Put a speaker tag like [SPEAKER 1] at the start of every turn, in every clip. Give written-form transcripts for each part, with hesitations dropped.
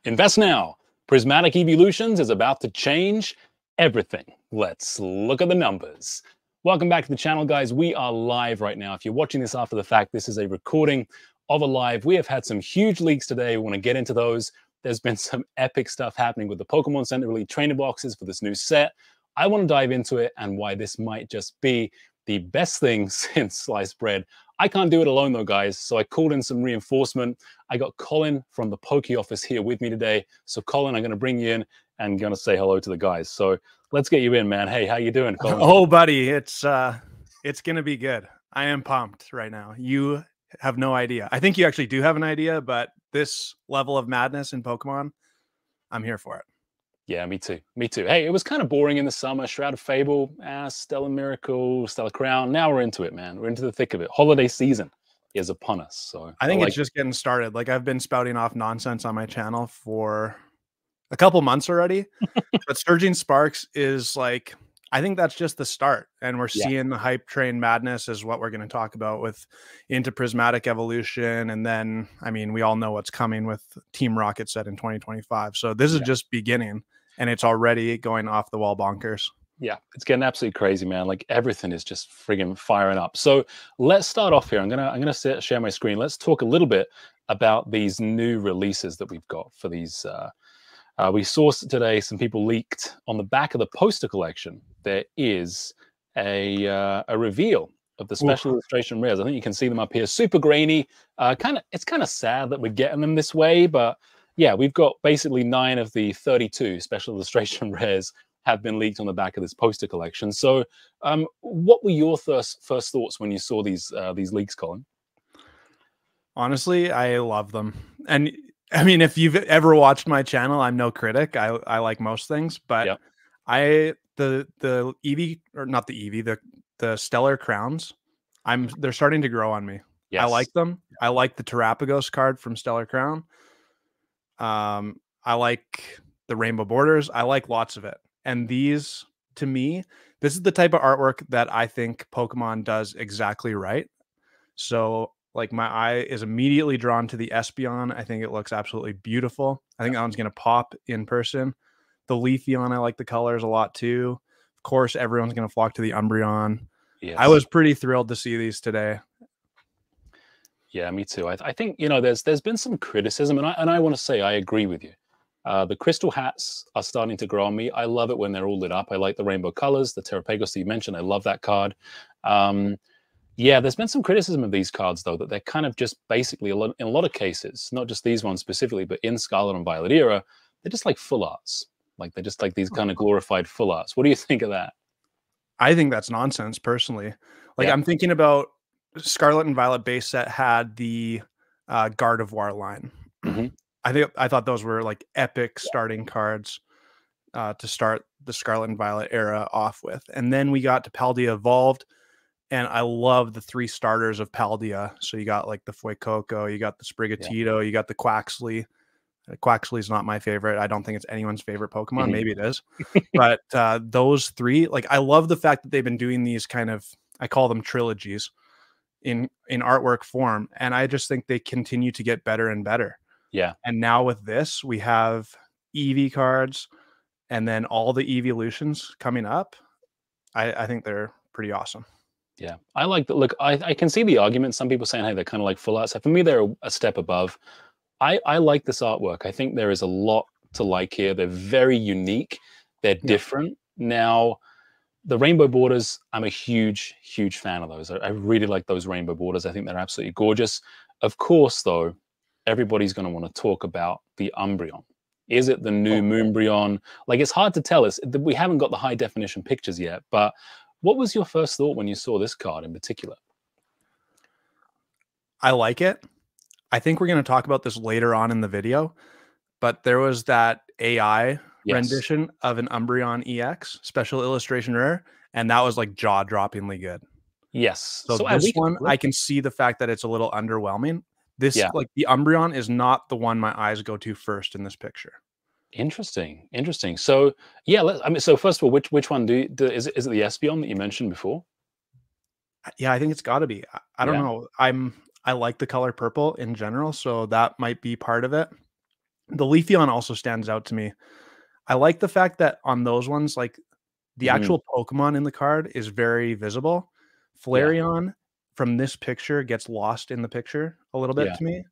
[SPEAKER 1] Invest now. Prismatic Evolutions is about to change everything. Let's look at the numbers. Welcome back to the channel, guys. We are live right now. If you're watching this after the fact, this is a recording of a live. We have had some huge leaks today. We want to get into those. There's been some epic stuff happening with the Pokemon Center release trainer boxes for this new set. I want to dive into it and why this might just be the best thing since sliced bread. I can't do it alone though, guys, so I called in some reinforcement. I got Colin from the Poké office here with me today. So Colin, I'm going to bring you in and going to say hello to the guys. So let's get you in, man. Hey, how you doing, Colin?
[SPEAKER 2] Oh, buddy, it's going to be good. I am pumped right now. You have no idea. I think you actually do have an idea, but this level of madness in Pokemon, I'm here for it.
[SPEAKER 1] Yeah, me too. Me too. Hey, it was kind of boring in the summer. Shroud of Fable, Stellar Miracle, Stellar Crown. Now we're into it, man. We're into the thick of it. Holiday season is upon us. So
[SPEAKER 2] I think it's just getting started. Like, I've been spouting off nonsense on my channel for a couple months already. But Surging Sparks is like, I think that's just the start. And we're seeing the hype train madness is what we're going to talk about with into Prismatic Evolution. And then, I mean, we all know what's coming with Team Rocket set in 2025. So this is just beginning. And it's already going off the wall bonkers.
[SPEAKER 1] Yeah, it's getting absolutely crazy, man. Like everything is just friggin' firing up. So let's start off here. I'm gonna share my screen. Let's talk a little bit about these new releases that we've got for these. We saw today some people leaked on the back of the poster collection. There is a reveal of the special illustration rares. I think you can see them up here. Super grainy. It's kind of sad that we're getting them this way, but yeah, we've got basically 9 of the 32 special illustration rares have been leaked on the back of this poster collection. So what were your first thoughts when you saw these leaks, Colin?
[SPEAKER 2] Honestly, I love them. And I mean, if you've ever watched my channel, I'm no critic. I like most things, but the Eevee, or not the Eevee, the Stellar Crowns, they're starting to grow on me. Yes. I like them. I like the Terapagos card from Stellar Crown. I like the Rainbow Borders. I like lots of it. And these, to me, this is the type of artwork that I think Pokemon does exactly right. So, like, my eye is immediately drawn to the Espeon. I think it looks absolutely beautiful. I think that one's going to pop in person. The Leafeon, I like the colors a lot too. Of course, everyone's going to flock to the Umbreon. Yes. I was pretty thrilled to see these today.
[SPEAKER 1] Yeah, me too. I think, you know, there's been some criticism, and I want to say I agree with you. The crystal hats are starting to grow on me. I love it when they're all lit up. I like the rainbow colors, the Terapagos that you mentioned. I love that card. Yeah, there's been some criticism of these cards, though, that they're kind of just basically, in a lot of cases, not just these ones specifically, but in Scarlet and Violet era, they're just like full arts. Like, they're just like these kind of glorified full arts. What do you think of that?
[SPEAKER 2] I think that's nonsense, personally. Like, I'm thinking about Scarlet and Violet base set had the Gardevoir line. I thought those were like epic starting cards to start the Scarlet and Violet era off with. And then we got to Paldea Evolved, and I love the 3 starters of Paldea. So you got like the Fuecoco, you got the Sprigatito, you got the Quaxly. Quaxly's not my favorite. I don't think it's anyone's favorite Pokemon. Maybe it is. But those 3, like, I love the fact that they've been doing these kind of, I call them trilogies in artwork form. And I just think they continue to get better and better.
[SPEAKER 1] Yeah.
[SPEAKER 2] And now with this, we have Eevee cards and then all the evolutions coming up. I think they're pretty awesome.
[SPEAKER 1] Yeah. I like that. Look, I can see the argument. Some people saying, hey, they're kind of like full art. So for me, they're a step above. I like this artwork. I think there is a lot to like here. They're very unique. They're different. Now, the rainbow borders, I'm a huge, huge fan of those. I really like those rainbow borders. I think they're absolutely gorgeous. Of course, though, everybody's going to want to talk about the Umbreon. Is it the new Moonbreon? Like, it's hard to tell. We haven't got the high definition pictures yet, but what was your first thought when you saw this card in particular?
[SPEAKER 2] I like it. I think we're going to talk about this later on in the video, but there was that AI rendition of an Umbreon EX special illustration rare, and that was like jaw-droppingly good.
[SPEAKER 1] Yes.
[SPEAKER 2] So this one, I can see the fact that it's a little underwhelming. This, like, the Umbreon is not the one my eyes go to first in this picture.
[SPEAKER 1] Interesting. Interesting. So yeah, so first of all, which one is it the Espeon that you mentioned before?
[SPEAKER 2] Yeah, I think it's got to be. I don't know. I like the color purple in general, so that might be part of it. The Leafeon also stands out to me. I like the fact that on those ones, like the actual Pokemon in the card is very visible. Flareon from this picture gets lost in the picture a little bit to me.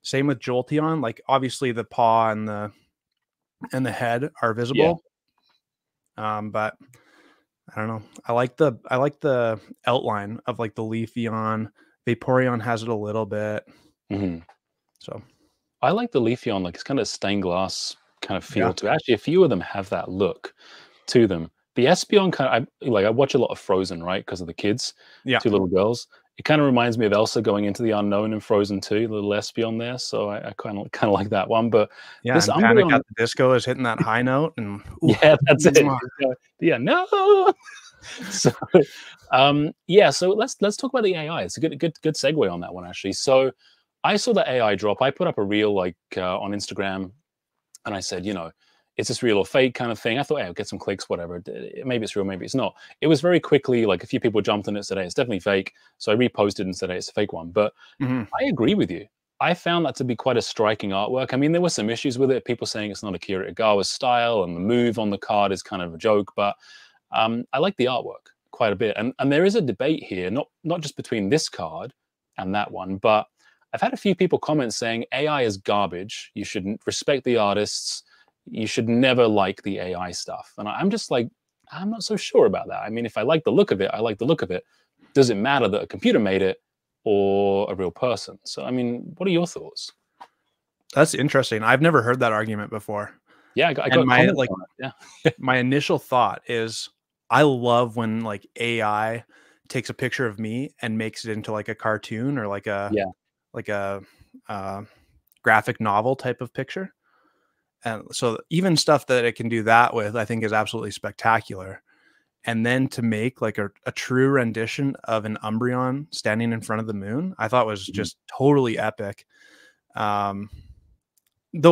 [SPEAKER 2] Same with Jolteon. Like obviously the paw and the head are visible. But I don't know. I like the outline of like the Leafeon. Vaporeon has it a little bit. So
[SPEAKER 1] I like the Leafeon, like it's kind of stained glass kind of feel to it. Actually, a few of them have that look to them. The Espeon kind of, I watch a lot of Frozen, right? Because of the kids, two little girls. It kind of reminds me of Elsa going into the unknown in Frozen 2, the little Espeon there. So I kind of like that one. But
[SPEAKER 2] this
[SPEAKER 1] and
[SPEAKER 2] Panic at the Disco is hitting that high note, and
[SPEAKER 1] that's it. No. So so let's talk about the AI. It's a good segue on that one, actually. So I saw the AI drop. I put up a reel like on Instagram, and I said, is this real or fake kind of thing? I thought, hey, I'll get some clicks, whatever. Maybe it's real, maybe it's not. It was very quickly, like a few people jumped on it, said, hey, it's definitely fake. So I reposted and said, hey, it's a fake one. But I agree with you. I found that to be quite a striking artwork. I mean, there were some issues with it. People saying it's not Akira Igawa's style, and the move on the card is kind of a joke. But I like the artwork quite a bit. And there is a debate here, not just between this card and that one, but I've had a few people comment saying AI is garbage. You shouldn't respect the artists. You should never like the AI stuff. And I'm just like, I'm not so sure about that. I mean, if I like the look of it, I like the look of it. Does it matter that a computer made it or a real person? So, I mean, what are your thoughts?
[SPEAKER 2] That's interesting. I've never heard that argument before.
[SPEAKER 1] Yeah, I got
[SPEAKER 2] my initial thought is I love when like AI takes a picture of me and makes it into like a cartoon or like a graphic novel type of picture. And so even stuff that it can do that with, I think is absolutely spectacular. And then to make like a true rendition of an Umbreon standing in front of the moon, I thought was just totally epic. Though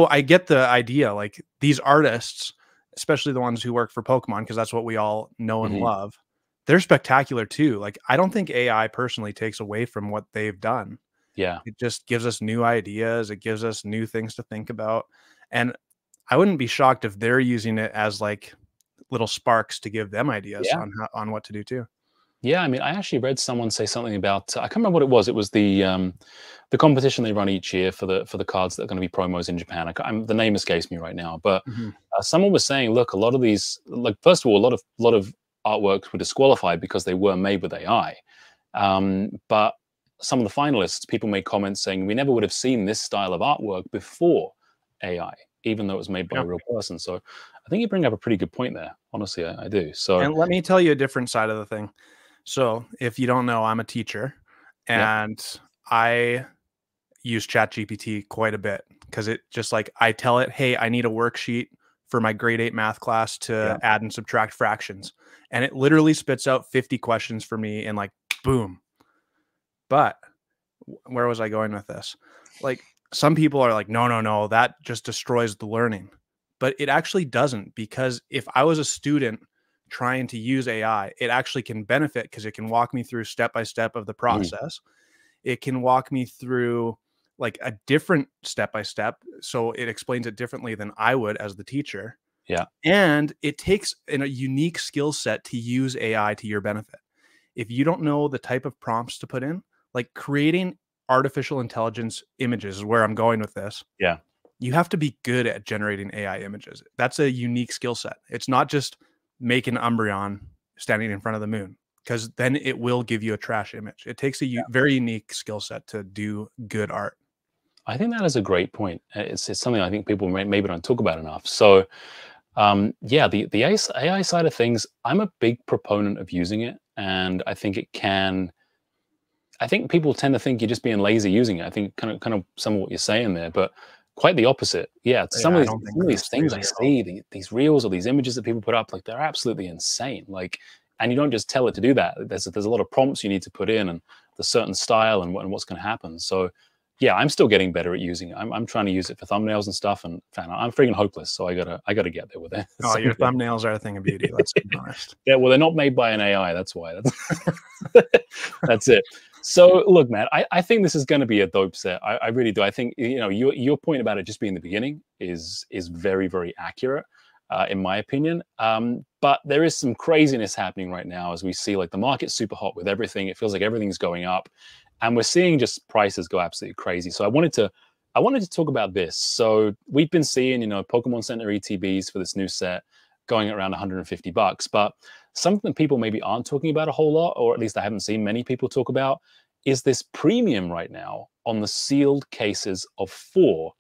[SPEAKER 2] I get the idea, like these artists, especially the ones who work for Pokemon, because that's what we all know and love, they're spectacular too. Like I don't think AI personally takes away from what they've done.
[SPEAKER 1] Yeah.
[SPEAKER 2] It just gives us new ideas. It gives us new things to think about. And I wouldn't be shocked if they're using it as like little sparks to give them ideas on what to do too.
[SPEAKER 1] Yeah, I mean, I actually read someone say something about I can't remember what it was. It was the competition they run each year for the cards that are going to be promos in Japan. The name escapes me right now, but someone was saying, look, a lot of these, like first of all, a lot of artworks were disqualified because they were made with AI. But some of the finalists, people made comments saying we never would have seen this style of artwork before AI, even though it was made by a real person. So I think you bring up a pretty good point there. Honestly, I do. So,
[SPEAKER 2] and let me tell you a different side of the thing. So if you don't know, I'm a teacher and I use ChatGPT quite a bit because it just like I tell it, hey, I need a worksheet for my grade 8 math class to add and subtract fractions. And it literally spits out 50 questions for me and like, boom. But where was I going with this? Like some people are like, no, that just destroys the learning. But it actually doesn't, because if I was a student trying to use AI, it actually can benefit because it can walk me through step by step of the process. It can walk me through like a different step by step. So it explains it differently than I would as the teacher.
[SPEAKER 1] Yeah.
[SPEAKER 2] And it takes a unique skill set to use AI to your benefit. If you don't know the type of prompts to put in, like creating artificial intelligence images is where I'm going with this.
[SPEAKER 1] Yeah.
[SPEAKER 2] You have to be good at generating AI images. That's a unique skill set. It's not just make an Umbreon standing in front of the moon, because then it will give you a trash image. It takes a very unique skill set to do good art.
[SPEAKER 1] I think that is a great point. It's something I think people maybe don't talk about enough. So the AI side of things, I'm a big proponent of using it. And I think I think people tend to think you're just being lazy using it. I think kind of some of what you're saying there, but quite the opposite. Yeah, some of these things I see, these reels or these images that people put up, like they're absolutely insane. Like, and you don't just tell it to do that. There's a lot of prompts you need to put in, and the certain style and what's going to happen. So, yeah, I'm still getting better at using it. I'm trying to use it for thumbnails and stuff, and I'm freaking hopeless. So I gotta get there with it.
[SPEAKER 2] Oh, your thumbnails are a thing of beauty. Let's be honest.
[SPEAKER 1] Yeah, well, they're not made by an AI. That's why. That's it. So look, man, I think this is going to be a dope set. I really do. I think, you know, your point about it just being the beginning is very, very accurate, in my opinion. But there is some craziness happening right now as we see like the market's super hot with everything. It feels like everything's going up, and we're seeing just prices go absolutely crazy. So I wanted to talk about this. So we've been seeing, you know, Pokemon Center ETBs for this new set going at around 150 bucks, but something people maybe aren't talking about a whole lot, or at least I haven't seen many people talk about, is this premium right now on the sealed cases of 4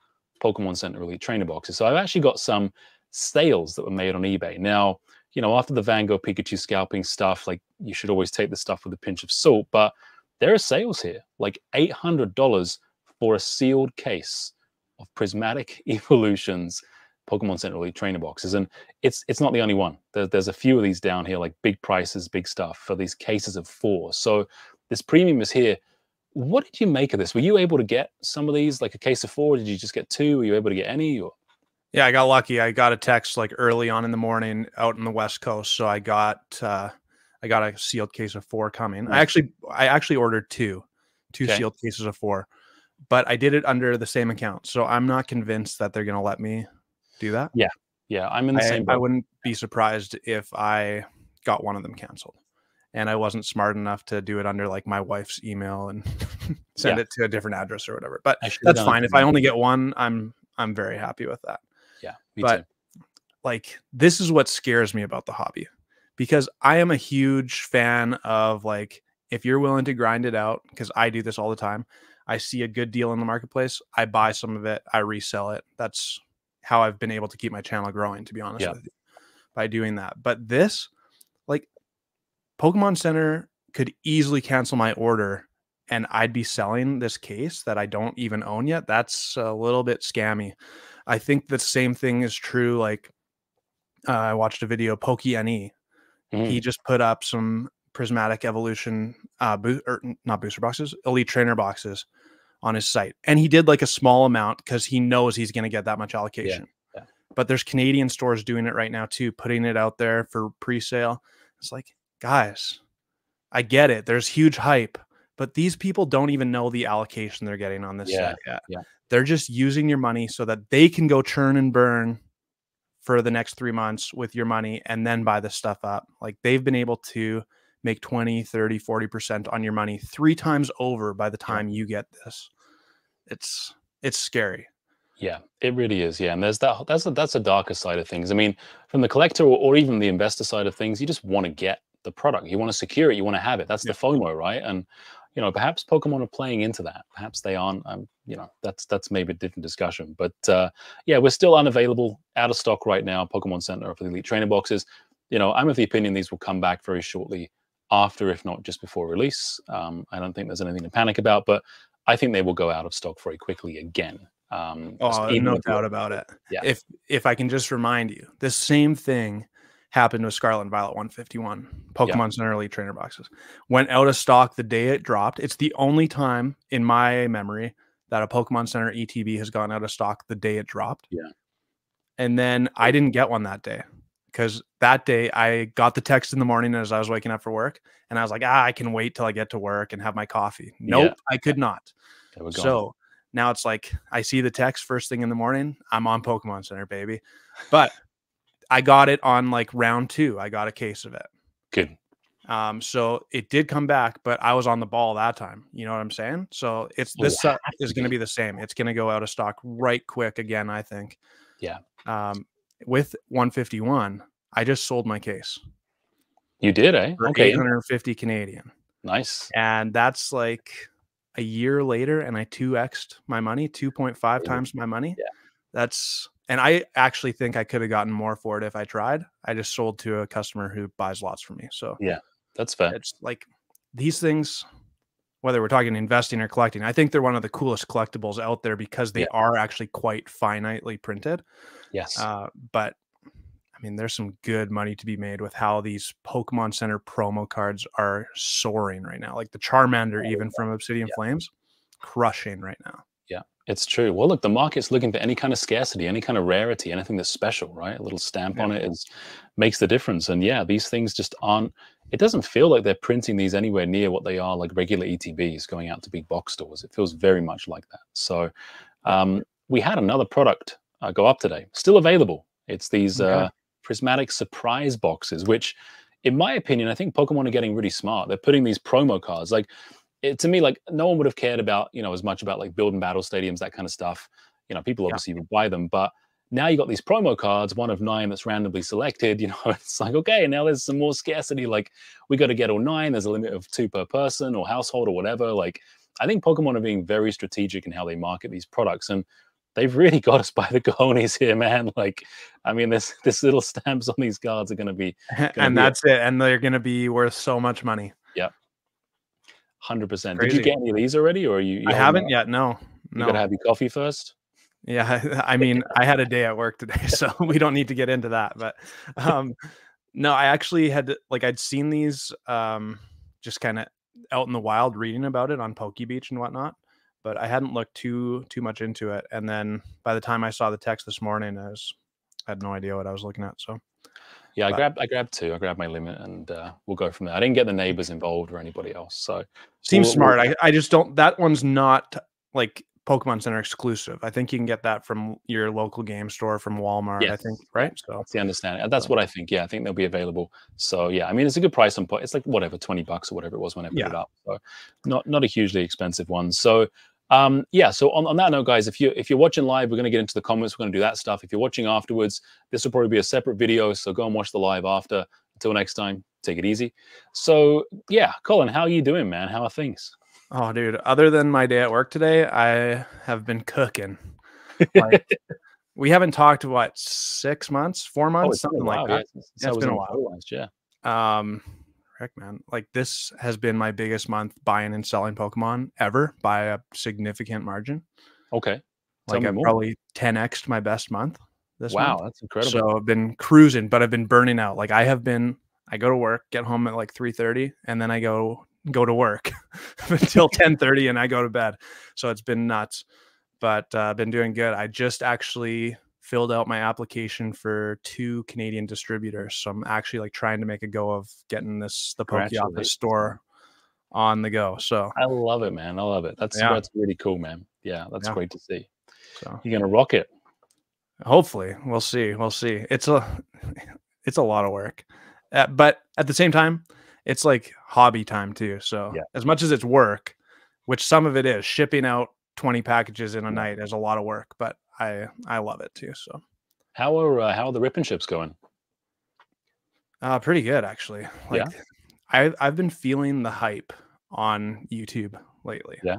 [SPEAKER 1] Pokemon Center Elite Trainer boxes. So I've actually got some sales that were made on eBay. Now, you know, after the Van Gogh Pikachu scalping stuff, like you should always take the stuff with a pinch of salt, but there are sales here, like $800 for a sealed case of Prismatic Evolutions Pokemon Center Elite Trainer boxes. And it's not the only one. There's a few of these down here, like big prices, big stuff for these cases of 4. So this premium is here. What did you make of this? Were you able to get some of these, like a case of 4? Did you just get 2? Were you able to get any? Or?
[SPEAKER 2] Yeah, I got lucky. I got a text like early on in the morning out in the West Coast, so I got a sealed case of 4 coming.
[SPEAKER 1] Nice.
[SPEAKER 2] I actually ordered two
[SPEAKER 1] Okay.
[SPEAKER 2] sealed cases of 4, but I did it under the same account, so I'm not convinced that they're gonna let me do that.
[SPEAKER 1] Yeah. Yeah, I'm in the same
[SPEAKER 2] I
[SPEAKER 1] boat.
[SPEAKER 2] wouldn't be surprised if I got one of them canceled, and I wasn't smart enough to do it under like my wife's email and send it to a different address or whatever. But that's fine. If I only get one, I'm very happy with that.
[SPEAKER 1] Yeah, me
[SPEAKER 2] but
[SPEAKER 1] too.
[SPEAKER 2] Like, this is what scares me about the hobby, because I am a huge fan of, like, if you're willing to grind it out, because I do this all the time. I see a good deal in the marketplace, I buy some of it, I resell it. That's how I've been able to keep my channel growing, to be honest with you, by doing that. But this, like, Pokemon Center could easily cancel my order and I'd be selling this case that I don't even own yet. That's a little bit scammy. I think the same thing is true. Like, I watched a video, Poké. He just put up some Prismatic Evolution, not booster boxes, Elite Trainer boxes on his site. And he did like a small amount because he knows he's going to get that much allocation.
[SPEAKER 1] Yeah.
[SPEAKER 2] But there's Canadian stores doing it right now too, putting it out there for pre-sale. It's like, guys, I get it. There's huge hype, but these people don't even know the allocation they're getting on this set yet.
[SPEAKER 1] Yeah.
[SPEAKER 2] They're just using your money so that they can go churn and burn for the next 3 months with your money and then buy this stuff up. Like, they've been able to make 20, 30, 40% on your money 3 times over by the time you get this. It's scary.
[SPEAKER 1] Yeah, it really is. Yeah, and there's that's a darker side of things. I mean, from the collector or even the investor side of things, you just want to get the product. You want to secure it. You want to have it. That's the FOMO, right? And you know, perhaps Pokemon are playing into that. Perhaps they aren't. You know, that's maybe a different discussion. But yeah, we're still unavailable, out of stock right now. Pokemon Center for the Elite Trainer boxes. You know, I'm of the opinion these will come back very shortly after, if not just before release. I don't think there's anything to panic about, but I think they will go out of stock very quickly again.
[SPEAKER 2] No doubt about it.
[SPEAKER 1] Yeah.
[SPEAKER 2] If I can just remind you, this same thing happened with Scarlet and Violet 151 Pokemon Center Elite Trainer boxes. Went out of stock the day it dropped. It's the only time in my memory that a Pokemon Center ETB has gone out of stock the day it dropped.
[SPEAKER 1] Yeah.
[SPEAKER 2] And then I didn't get one that day, because that day I got the text in the morning as I was waking up for work, and I was like, I can wait till I get to work and have my coffee. Nope, I could not. So now it's like, I see the text first thing in the morning, I'm on Pokemon Center, baby. But I got it on like round 2. I got a case of it.
[SPEAKER 1] Good.
[SPEAKER 2] So it did come back, but I was on the ball that time. You know what I'm saying? So this set is going to be the same. It's going to go out of stock right quick again, I think.
[SPEAKER 1] Yeah.
[SPEAKER 2] With 151, I just sold my case.
[SPEAKER 1] You did, eh?
[SPEAKER 2] For 850 Canadian.
[SPEAKER 1] Nice.
[SPEAKER 2] And that's like a year later, and I 2x'd my money, 2.5 times my money.
[SPEAKER 1] Yeah.
[SPEAKER 2] And I actually think I could have gotten more for it if I tried. I just sold to a customer who buys lots from me. So
[SPEAKER 1] yeah, that's fair.
[SPEAKER 2] It's like, these things, whether we're talking investing or collecting, I think they're one of the coolest collectibles out there because they are actually quite finitely printed.
[SPEAKER 1] Yes.
[SPEAKER 2] But I mean, there's some good money to be made with how these Pokemon Center promo cards are soaring right now. Like the Charmander, even from Obsidian Flames, crushing right now.
[SPEAKER 1] Yeah, It's true. Well, look, the market's looking for any kind of scarcity, any kind of rarity, anything that's special, right? A little stamp
[SPEAKER 2] Yeah.
[SPEAKER 1] on it makes the difference. And yeah, these things just aren't. It doesn't feel like they're printing these anywhere near what they are like regular ETBs going out to big box stores. It feels very much like that. So we had another product go up today, still available. It's these
[SPEAKER 2] Okay.
[SPEAKER 1] prismatic surprise boxes, which, in my opinion, I think Pokemon are getting really smart. They're putting these promo cards like. To me, like no one would have cared about, as much about like build and battle stadiums, that kind of stuff. People
[SPEAKER 2] Yeah.
[SPEAKER 1] obviously would buy them, but now you got these promo cards, one of 9 that's randomly selected. It's like, okay, now there's some more scarcity. Like we got to get all 9. There's a limit of 2 per person or household or whatever. Like I think Pokemon are being very strategic in how they market these products, and they've really got us by the cojones here, man. Like, I mean, this little stamps on these cards are going to be,
[SPEAKER 2] And that's it. And they're going to be worth so much money.
[SPEAKER 1] yeah. 100%. Did
[SPEAKER 2] Crazy.
[SPEAKER 1] you get any of these already, or are you
[SPEAKER 2] I haven't yet. No.
[SPEAKER 1] You gotta have your coffee first?
[SPEAKER 2] Yeah. I mean, I had a day at work today, so we don't need to get into that. But no, I actually had like I'd seen these just kind of out in the wild reading about it on Poke Beach and whatnot, but I hadn't looked too much into it. And then by the time I saw the text this morning, I had no idea what I was looking at. So
[SPEAKER 1] yeah, I grabbed 2. I grabbed my limit, and we'll go from there. I didn't get the neighbors involved or anybody else, so
[SPEAKER 2] seems smart. I just don't. That one's not like Pokemon Center exclusive. I think you can get that from your local game store, from Walmart.
[SPEAKER 1] Yes.
[SPEAKER 2] I think, right? So
[SPEAKER 1] that's the understanding. That's what I think. Yeah, I think they'll be available. So yeah, I mean, it's a good price on It's like whatever, $20 or whatever it was when I put it up. So not a hugely expensive one. So yeah. So on that note, guys, if you're watching live, we're going to get into the comments. We're going to do that stuff. If you're watching afterwards, this will probably be a separate video. So go and watch the live after. Until next time, take it easy. So yeah, Colin, how are you doing, man? How are things?
[SPEAKER 2] Oh, dude, other than my day at work today, I have been cooking. Like, we haven't talked, what, 6 months, 4 months, something like that.
[SPEAKER 1] Yeah, it's been a while. Yeah.
[SPEAKER 2] Heck, man, like this has been my biggest month buying and selling Pokemon ever by a significant margin.
[SPEAKER 1] Okay.
[SPEAKER 2] Like I've probably 10x'd my best month this month.
[SPEAKER 1] Wow, that's incredible.
[SPEAKER 2] So I've been cruising, but I've been burning out. Like I go to work, get home at like 3:30, and then I go to work until 10:30 and I go to bed. So it's been nuts, but I've been doing good. I just actually filled out my application for 2 Canadian distributors. So I'm actually like trying to make a go of getting the Poké Office store on the go. So
[SPEAKER 1] I love it, man. I love it. That's really cool, man. Yeah, that's great to see.
[SPEAKER 2] So
[SPEAKER 1] you're gonna rock it.
[SPEAKER 2] Hopefully. We'll see. It's a lot of work. But at the same time, it's like hobby time too. So as much as it's work, which some of it is, shipping out 20 packages in a night is a lot of work, but I love it too. So
[SPEAKER 1] how are the rip and ships going?
[SPEAKER 2] Pretty good, actually. Like I've been feeling the hype on YouTube lately.
[SPEAKER 1] Yeah.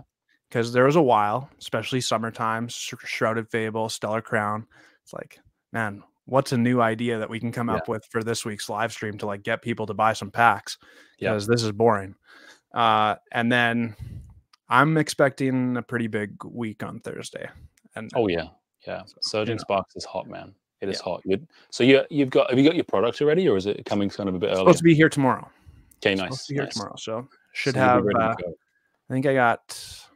[SPEAKER 2] Because there was a while, especially summertime, Shrouded Fable, Stellar Crown. It's like, man, what's a new idea that we can come up with for this week's live stream to like get people to buy some packs? Because this is boring. And then I'm expecting a pretty big week on Thursday. And
[SPEAKER 1] Surging Sparks is hot, man. It is hot. So have you got your product already, or is it coming kind of a bit early?
[SPEAKER 2] Supposed to be here tomorrow.
[SPEAKER 1] Okay, nice.
[SPEAKER 2] Supposed to be here tomorrow. So should have. I think I got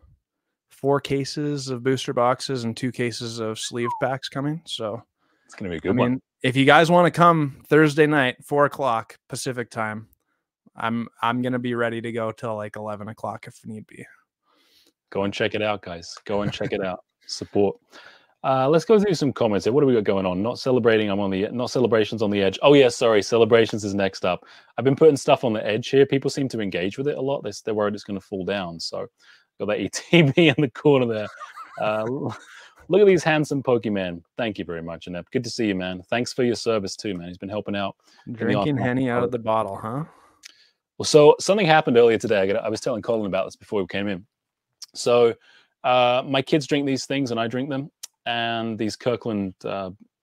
[SPEAKER 2] 4 cases of booster boxes and 2 cases of sleeve packs coming. So
[SPEAKER 1] it's gonna be a good one.
[SPEAKER 2] If you guys want to come Thursday night, 4 o'clock Pacific time, I'm gonna be ready to go till like 11 o'clock if need be.
[SPEAKER 1] Go and check it out, guys. Go and check it out. Support. Let's go through some comments here. What do we got going on? Not celebrating. Not celebrations on the edge. Oh yeah, sorry. Celebrations is next up. I've been putting stuff on the edge here. People seem to engage with it a lot. They're worried it's going to fall down. So got that ETB in the corner there. Look at these handsome Pokemon. Thank you very much, Annette. Good to see you, man. Thanks for your service too, man. He's been helping out.
[SPEAKER 2] Drinking Henny out of the bottle, huh?
[SPEAKER 1] Well, so something happened earlier today. I was telling Colin about this before we came in. So my kids drink these things and I drink them. And these Kirkland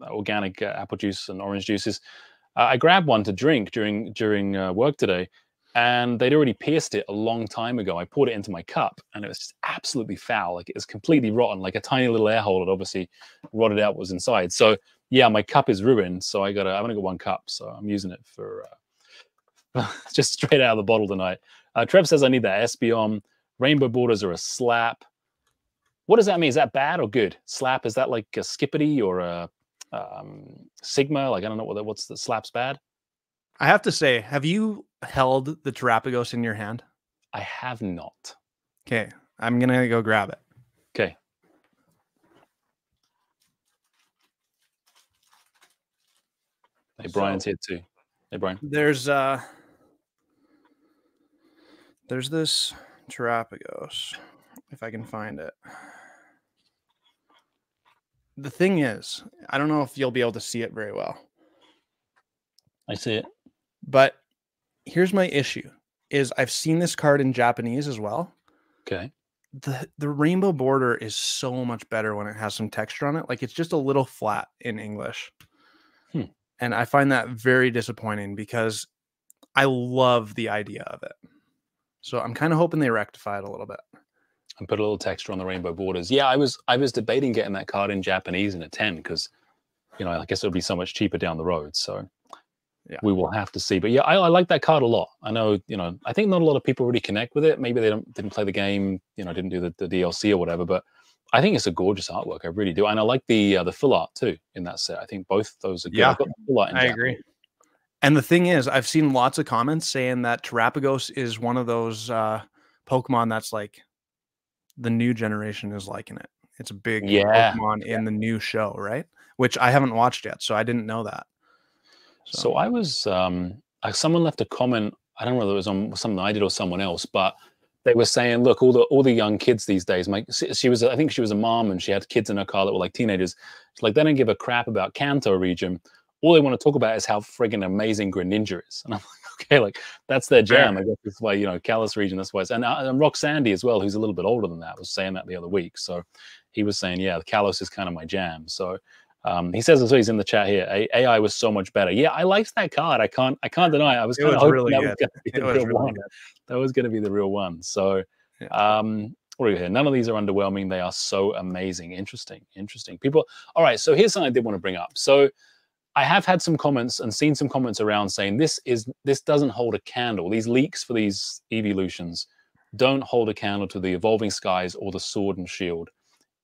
[SPEAKER 1] organic apple juice and orange juices. I grabbed one to drink during work today, and they'd already pierced it a long time ago. I poured it into my cup, and it was just absolutely foul. Like it was completely rotten. Like a tiny little air hole had obviously rotted out what was inside. So yeah, my cup is ruined. So I've only got 1 cup, so I'm using it for just straight out of the bottle tonight. Trev says I need that Espeon. Rainbow borders are a slap. What does that mean? Is that bad or good? Slap, is that like a skippity or a Sigma? Like, I don't know what's the slap's bad.
[SPEAKER 2] I have to say, have you held the Terapagos in your hand?
[SPEAKER 1] I have not.
[SPEAKER 2] Okay, I'm gonna go grab it.
[SPEAKER 1] Okay. Hey, Brian's here too. Hey, Brian.
[SPEAKER 2] There's this Terapagos, if I can find it. The thing is, I don't know if you'll be able to see it very well.
[SPEAKER 1] I see it.
[SPEAKER 2] But here's my issue, is I've seen this card in Japanese as well.
[SPEAKER 1] Okay.
[SPEAKER 2] The rainbow border is so much better when it has some texture on it. Like, it's just a little flat in English. And I find that very disappointing because I love the idea of it. So I'm kind of hoping they rectify it a little bit.
[SPEAKER 1] And put a little texture on the rainbow borders. Yeah, I was debating getting that card in Japanese in a 10 because, you know, I guess it would be so much cheaper down the road. So yeah, we will have to see. But yeah, I like that card a lot. I know, you know, I think not a lot of people really connect with it. Maybe they didn't play the game, you know, didn't do the DLC or whatever. But I think it's a gorgeous artwork. I really do. And I like the full art too in that set. I think both those are good.
[SPEAKER 2] Yeah,
[SPEAKER 1] I've got the full art in
[SPEAKER 2] I agree. And the thing is, I've seen lots of comments saying that Terapagos is one of those Pokemon that's like the new generation is liking it. It's a big Pokemon in the new show, right? Which I haven't watched yet, so I didn't know that.
[SPEAKER 1] So I was, someone left a comment. I don't know whether it was on something I did or someone else, but they were saying, look, all the young kids these days, I think she was a mom and she had kids in her car that were like teenagers. It's like, they don't give a crap about Kanto region. All they want to talk about is how friggin' amazing Greninja is. And I'm like, okay, like that's their jam. I guess that's why, you know, Kalos region, that's why it's, and Rock Sandy as well, who's a little bit older than that, was saying that the other week. So he was saying, yeah, Kalos is kind of my jam. So he says as well, he's in the chat here, AI was so much better. Yeah, I liked that card. I can't deny it. I was kind of hoping
[SPEAKER 2] really
[SPEAKER 1] that was going to be the real one. That was going to be the real one. So what are we here? None of these are underwhelming. They are so amazing. Interesting. People. All right. So here's something I did want to bring up. So I have had some comments and seen some comments around saying this doesn't hold a candle. These leaks for these evolutions don't hold a candle to the Evolving Skies or the Sword and Shield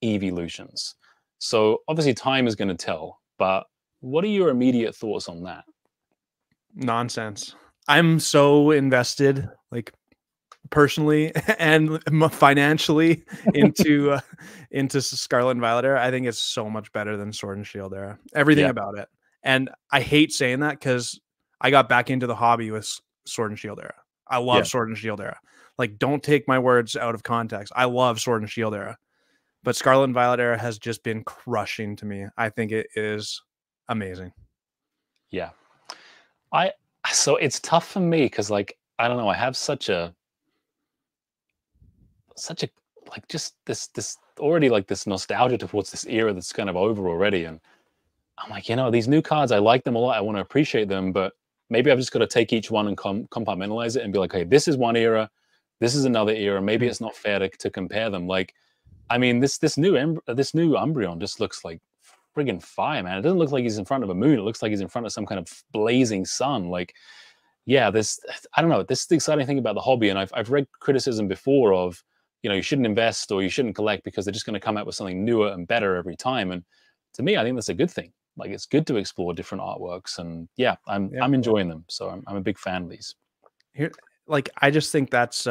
[SPEAKER 1] evolutions. So obviously time is going to tell, but what are your immediate thoughts on that?
[SPEAKER 2] Nonsense. I'm so invested, like personally and financially into Scarlet and Violet era. I think it's so much better than Sword and Shield era. Everything about it. And I hate saying that because I got back into the hobby with Sword and Shield era. I love Sword and Shield era. Like, don't take my words out of context. I love Sword and Shield era. But Scarlet and Violet era has just been crushing to me. I think it is amazing.
[SPEAKER 1] Yeah. So it's tough for me because, like, I don't know, I have such a like just this already like this nostalgia towards this era that's kind of over already. And I'm like, you know, these new cards, I like them a lot. I want to appreciate them, but maybe I've just got to take each one and compartmentalize it and be like, hey, this is one era, this is another era. Maybe it's not fair to compare them. Like, I mean, this new Umbreon just looks like friggin' fire, man. It doesn't look like he's in front of a moon. It looks like he's in front of some kind of blazing sun. Like, yeah, I don't know. This is the exciting thing about the hobby. And I've read criticism before of, you know, you shouldn't invest or you shouldn't collect because they're just going to come out with something newer and better every time. And to me, I think that's a good thing. Like, it's good to explore different artworks. And yeah, I'm enjoying them. So I'm a big fan of these.
[SPEAKER 2] Here, like, I just think that's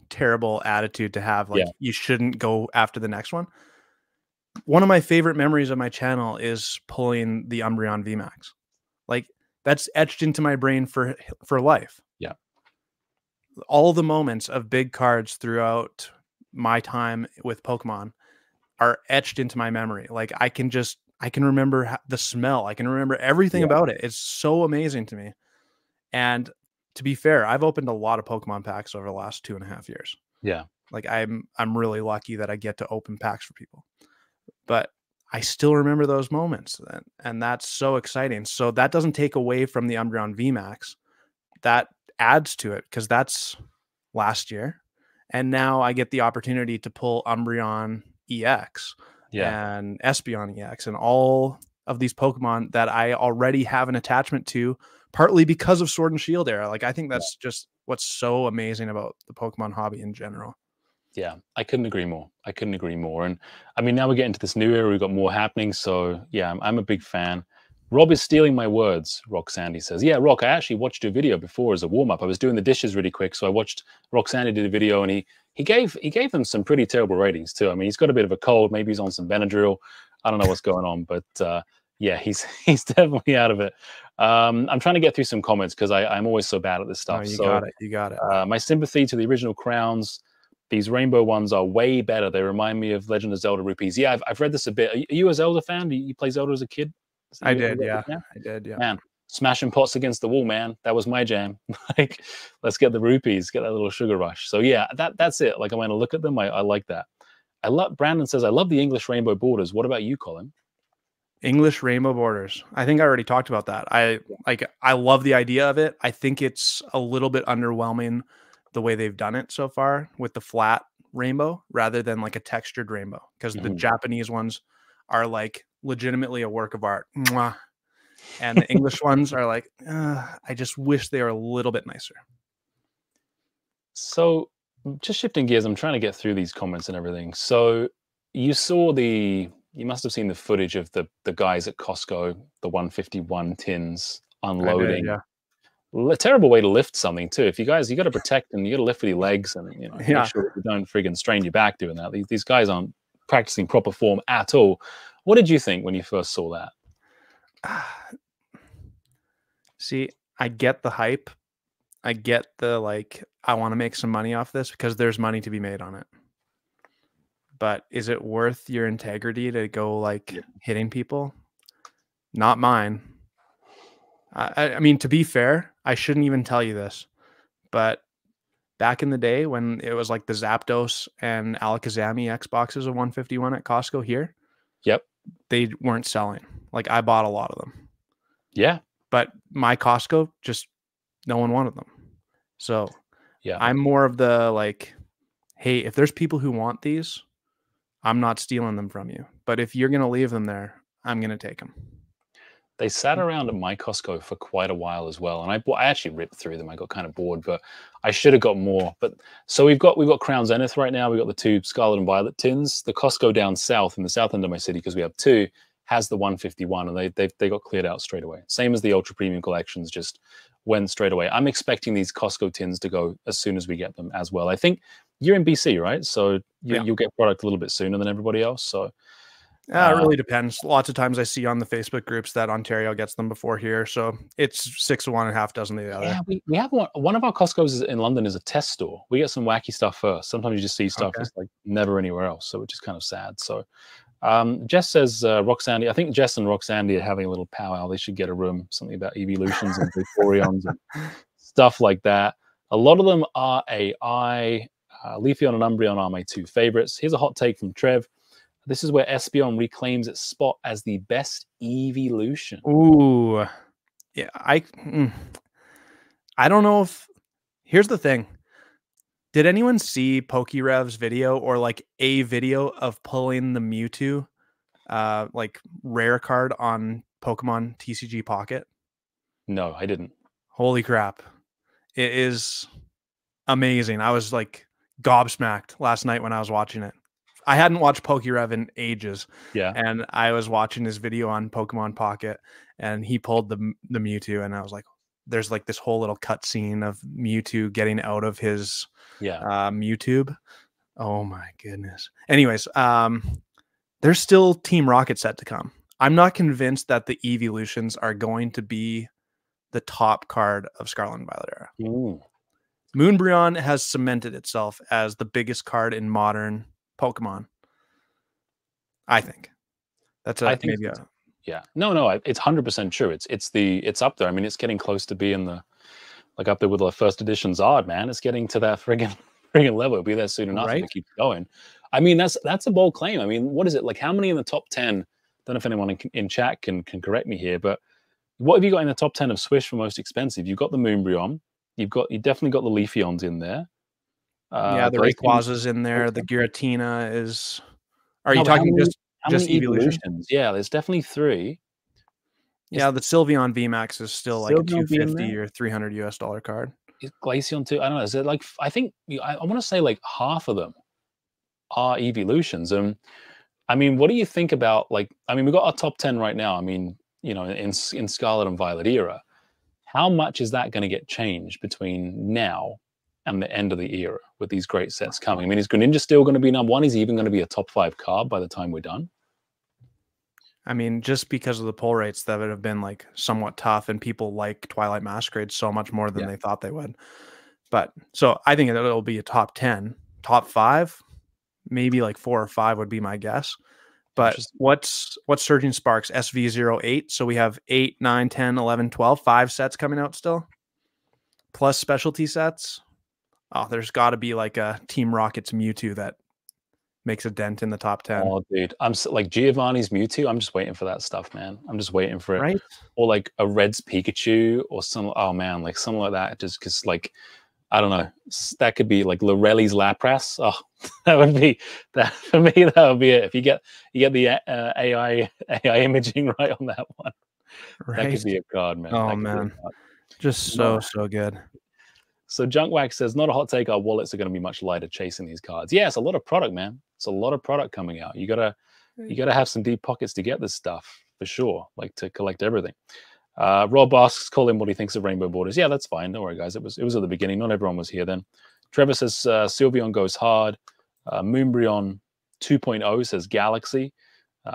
[SPEAKER 2] terrible attitude to have. Like, you shouldn't go after the next one. One of my favorite memories of my channel is pulling the Umbreon VMAX. Like, that's etched into my brain for life.
[SPEAKER 1] Yeah.
[SPEAKER 2] All the moments of big cards throughout my time with Pokemon are etched into my memory. Like, I can remember the smell. I can remember everything about it. It's so amazing to me. And to be fair, I've opened a lot of Pokemon packs over the last 2.5 years.
[SPEAKER 1] Yeah.
[SPEAKER 2] Like, I'm really lucky that I get to open packs for people. But I still remember those moments, and that's so exciting. So that doesn't take away from the Umbreon VMAX. That adds to it because that's last year. And now I get the opportunity to pull Umbreon EX and Espeon EX and all of these Pokemon that I already have an attachment to, partly because of Sword and Shield era. Like, I think that's just what's so amazing about the Pokemon hobby in general.
[SPEAKER 1] Yeah, I couldn't agree more. I couldn't agree more. And I mean, now we're getting to this new era. We've got more happening. So yeah, I'm a big fan. Rob is stealing my words, Rock Sandy says. Yeah, Rock, I actually watched your video before as a warm-up. I was doing the dishes really quick. So I watched Rock Sandy did a video, and he gave them some pretty terrible ratings too. I mean, he's got a bit of a cold. Maybe he's on some Benadryl. I don't know what's going on, but yeah, he's definitely out of it. I'm trying to get through some comments because I'm always so bad at this stuff.
[SPEAKER 2] No, you
[SPEAKER 1] So
[SPEAKER 2] got it. You got it.
[SPEAKER 1] my sympathy to the original crowns. These rainbow ones are way better. They remind me of Legend of Zelda rupees. Yeah, I've read this a bit. Are you a Zelda fan? Do you play Zelda as a kid?
[SPEAKER 2] I did, yeah. I did, yeah.
[SPEAKER 1] Man, smashing pots against the wall, man. That was my jam. Like, let's get the rupees, get that little sugar rush. So yeah, that's it. Like, when I look at them, I like that. Brandon says, I love the English rainbow borders. What about you, Colin?
[SPEAKER 2] English rainbow borders. I think I already talked about that. I love the idea of it. I think it's a little bit underwhelming the way they've done it so far with the flat rainbow rather than like a textured rainbow, because the Japanese ones are like legitimately a work of art. Mwah. And the English ones are like, I just wish they were a little bit nicer.
[SPEAKER 1] So just shifting gears, I'm trying to get through these comments and everything. So you must have seen the footage of the guys at Costco, the 151 tins unloading.
[SPEAKER 2] Did, yeah.
[SPEAKER 1] A terrible way to lift something too. If you got to protect and you got to lift with your legs, and make sure that you don't friggin' strain your back doing that. These guys aren't practicing proper form at all. What did you think when you first saw that?
[SPEAKER 2] See, I get the hype. I get the I want to make some money off this because there's money to be made on it. But is it worth your integrity to go hitting people? Not mine. I mean, to be fair, I shouldn't even tell you this, but back in the day when it was like the Zapdos and Alakazam Xboxes of 151 at Costco here,
[SPEAKER 1] yep,
[SPEAKER 2] they weren't selling. Like, I bought a lot of them.
[SPEAKER 1] Yeah.
[SPEAKER 2] But my Costco, just no one wanted them. So
[SPEAKER 1] yeah,
[SPEAKER 2] I'm more of the hey, if there's people who want these, I'm not stealing them from you. But if you're going to leave them there, I'm going to take them.
[SPEAKER 1] They sat around at my Costco for quite a while as well, and I actually ripped through them. I got kind of bored, but I should have got more. But so we've got Crown Zenith right now. We've got the 2 Scarlet and Violet tins. The Costco down south in the south end of my city, because we have 2, has the 151, and they got cleared out straight away. Same as the Ultra Premium collections, just went straight away. I'm expecting these Costco tins to go as soon as we get them as well. I think you're in BC, right? So you'll get product a little bit sooner than everybody else. So.
[SPEAKER 2] It really depends. Lots of times I see on the Facebook groups that Ontario gets them before here. So it's 6 of one and half dozen of the other.
[SPEAKER 1] Yeah, we have one of our Costco's in London is a test store. We get some wacky stuff first. Sometimes you just see stuff that's never anywhere else. So which is kind of sad. So Jess says, Roxanne, I think Jess and Roxanne are having a little powwow. They should get a room, something about EEVEELUTIONS and Vaporeons and stuff like that. A lot of them are AI. Leafeon and Umbreon are my 2 favorites. Here's a hot take from Trev. This is where Espeon reclaims its spot as the best evolution.
[SPEAKER 2] Ooh, yeah. I don't know if. Here's the thing. Did anyone see PokéRev's video or a video of pulling the Mewtwo, rare card on Pokemon TCG Pocket?
[SPEAKER 1] No, I didn't.
[SPEAKER 2] Holy crap! It is amazing. I was gobsmacked last night when I was watching it. I hadn't watched PokéRev in ages.
[SPEAKER 1] Yeah.
[SPEAKER 2] And I was watching his video on Pokemon Pocket, and he pulled the Mewtwo, and I was like, there's this whole little cut scene of Mewtwo getting out of his Mewtube. Oh my goodness. Anyways, there's still Team Rocket set to come. I'm not convinced that the EEVEELUTIONS are going to be the top card of Scarlet and Violet era.
[SPEAKER 1] Ooh.
[SPEAKER 2] Moonbreon has cemented itself as the biggest card in modern Pokemon. I think that's maybe
[SPEAKER 1] yeah. No, it's 100% true. It's up there. I mean, it's getting close to being up there with the first edition Zard, man. It's getting to that friggin' level. It'll be there soon enough if it keeps going. I mean, that's a bold claim. I mean, what is it how many in the top 10? Don't know if anyone in chat can correct me here, but what have you got in the top 10 of Swish for most expensive? You've got the Moonbreon. You definitely got the Leafeons in there.
[SPEAKER 2] Yeah, the Rayquaza's in there. The Giratina is. Are you talking just evolutions?
[SPEAKER 1] Yeah, there's definitely 3.
[SPEAKER 2] Yeah, the Sylveon VMAX is still a $250 or $300 card.
[SPEAKER 1] Is Glaceon too? I don't know. Is it I think I want to say half of them are evolutions. And I mean, what do you think about, like, I mean, we've got our top 10 right now. I mean, you know, in Scarlet and Violet era, how much is that going to get changed between now and the end of the era with these great sets coming? I mean, is Greninja still going to be number one? Is he even going to be a top 5 card by the time we're done?
[SPEAKER 2] I mean, just because of the pull rates that would have been like somewhat tough, and people like Twilight Masquerade so much more than they thought they would. But so I think it'll be a top 10, top 5, maybe like 4 or 5 would be my guess. But what's Surging Sparks SV08? So we have 8, 9, 10, 11, 12, 5 sets coming out still, plus specialty sets. Oh, there's got to be like a Team Rocket's Mewtwo that makes a dent in the top 10.
[SPEAKER 1] Oh, dude, I'm so, like Giovanni's Mewtwo. I'm just waiting for that stuff, man. I'm just waiting for it.
[SPEAKER 2] Right?
[SPEAKER 1] Or like a Red's Pikachu or some. Oh man, like something like that. Just because, like, I don't know. That could be like Lorelli's Lapras. Oh, that would be that for me. That would be it. If you get the AI imaging right on that one, right. That could be a card, man.
[SPEAKER 2] Oh man, just so good.
[SPEAKER 1] So Junkwax says, not a hot take. Our wallets are going to be much lighter chasing these cards. Yeah, it's a lot of product, man. It's a lot of product coming out. You gotta have some deep pockets to get this stuff for sure. Like to collect everything. Rob asks Colin what he thinks of Rainbow Borders. Yeah, that's fine. Don't worry, guys. It was at the beginning. Not everyone was here then. Trevor says Sylveon goes hard. Moonbryon 2.0 says Galaxy.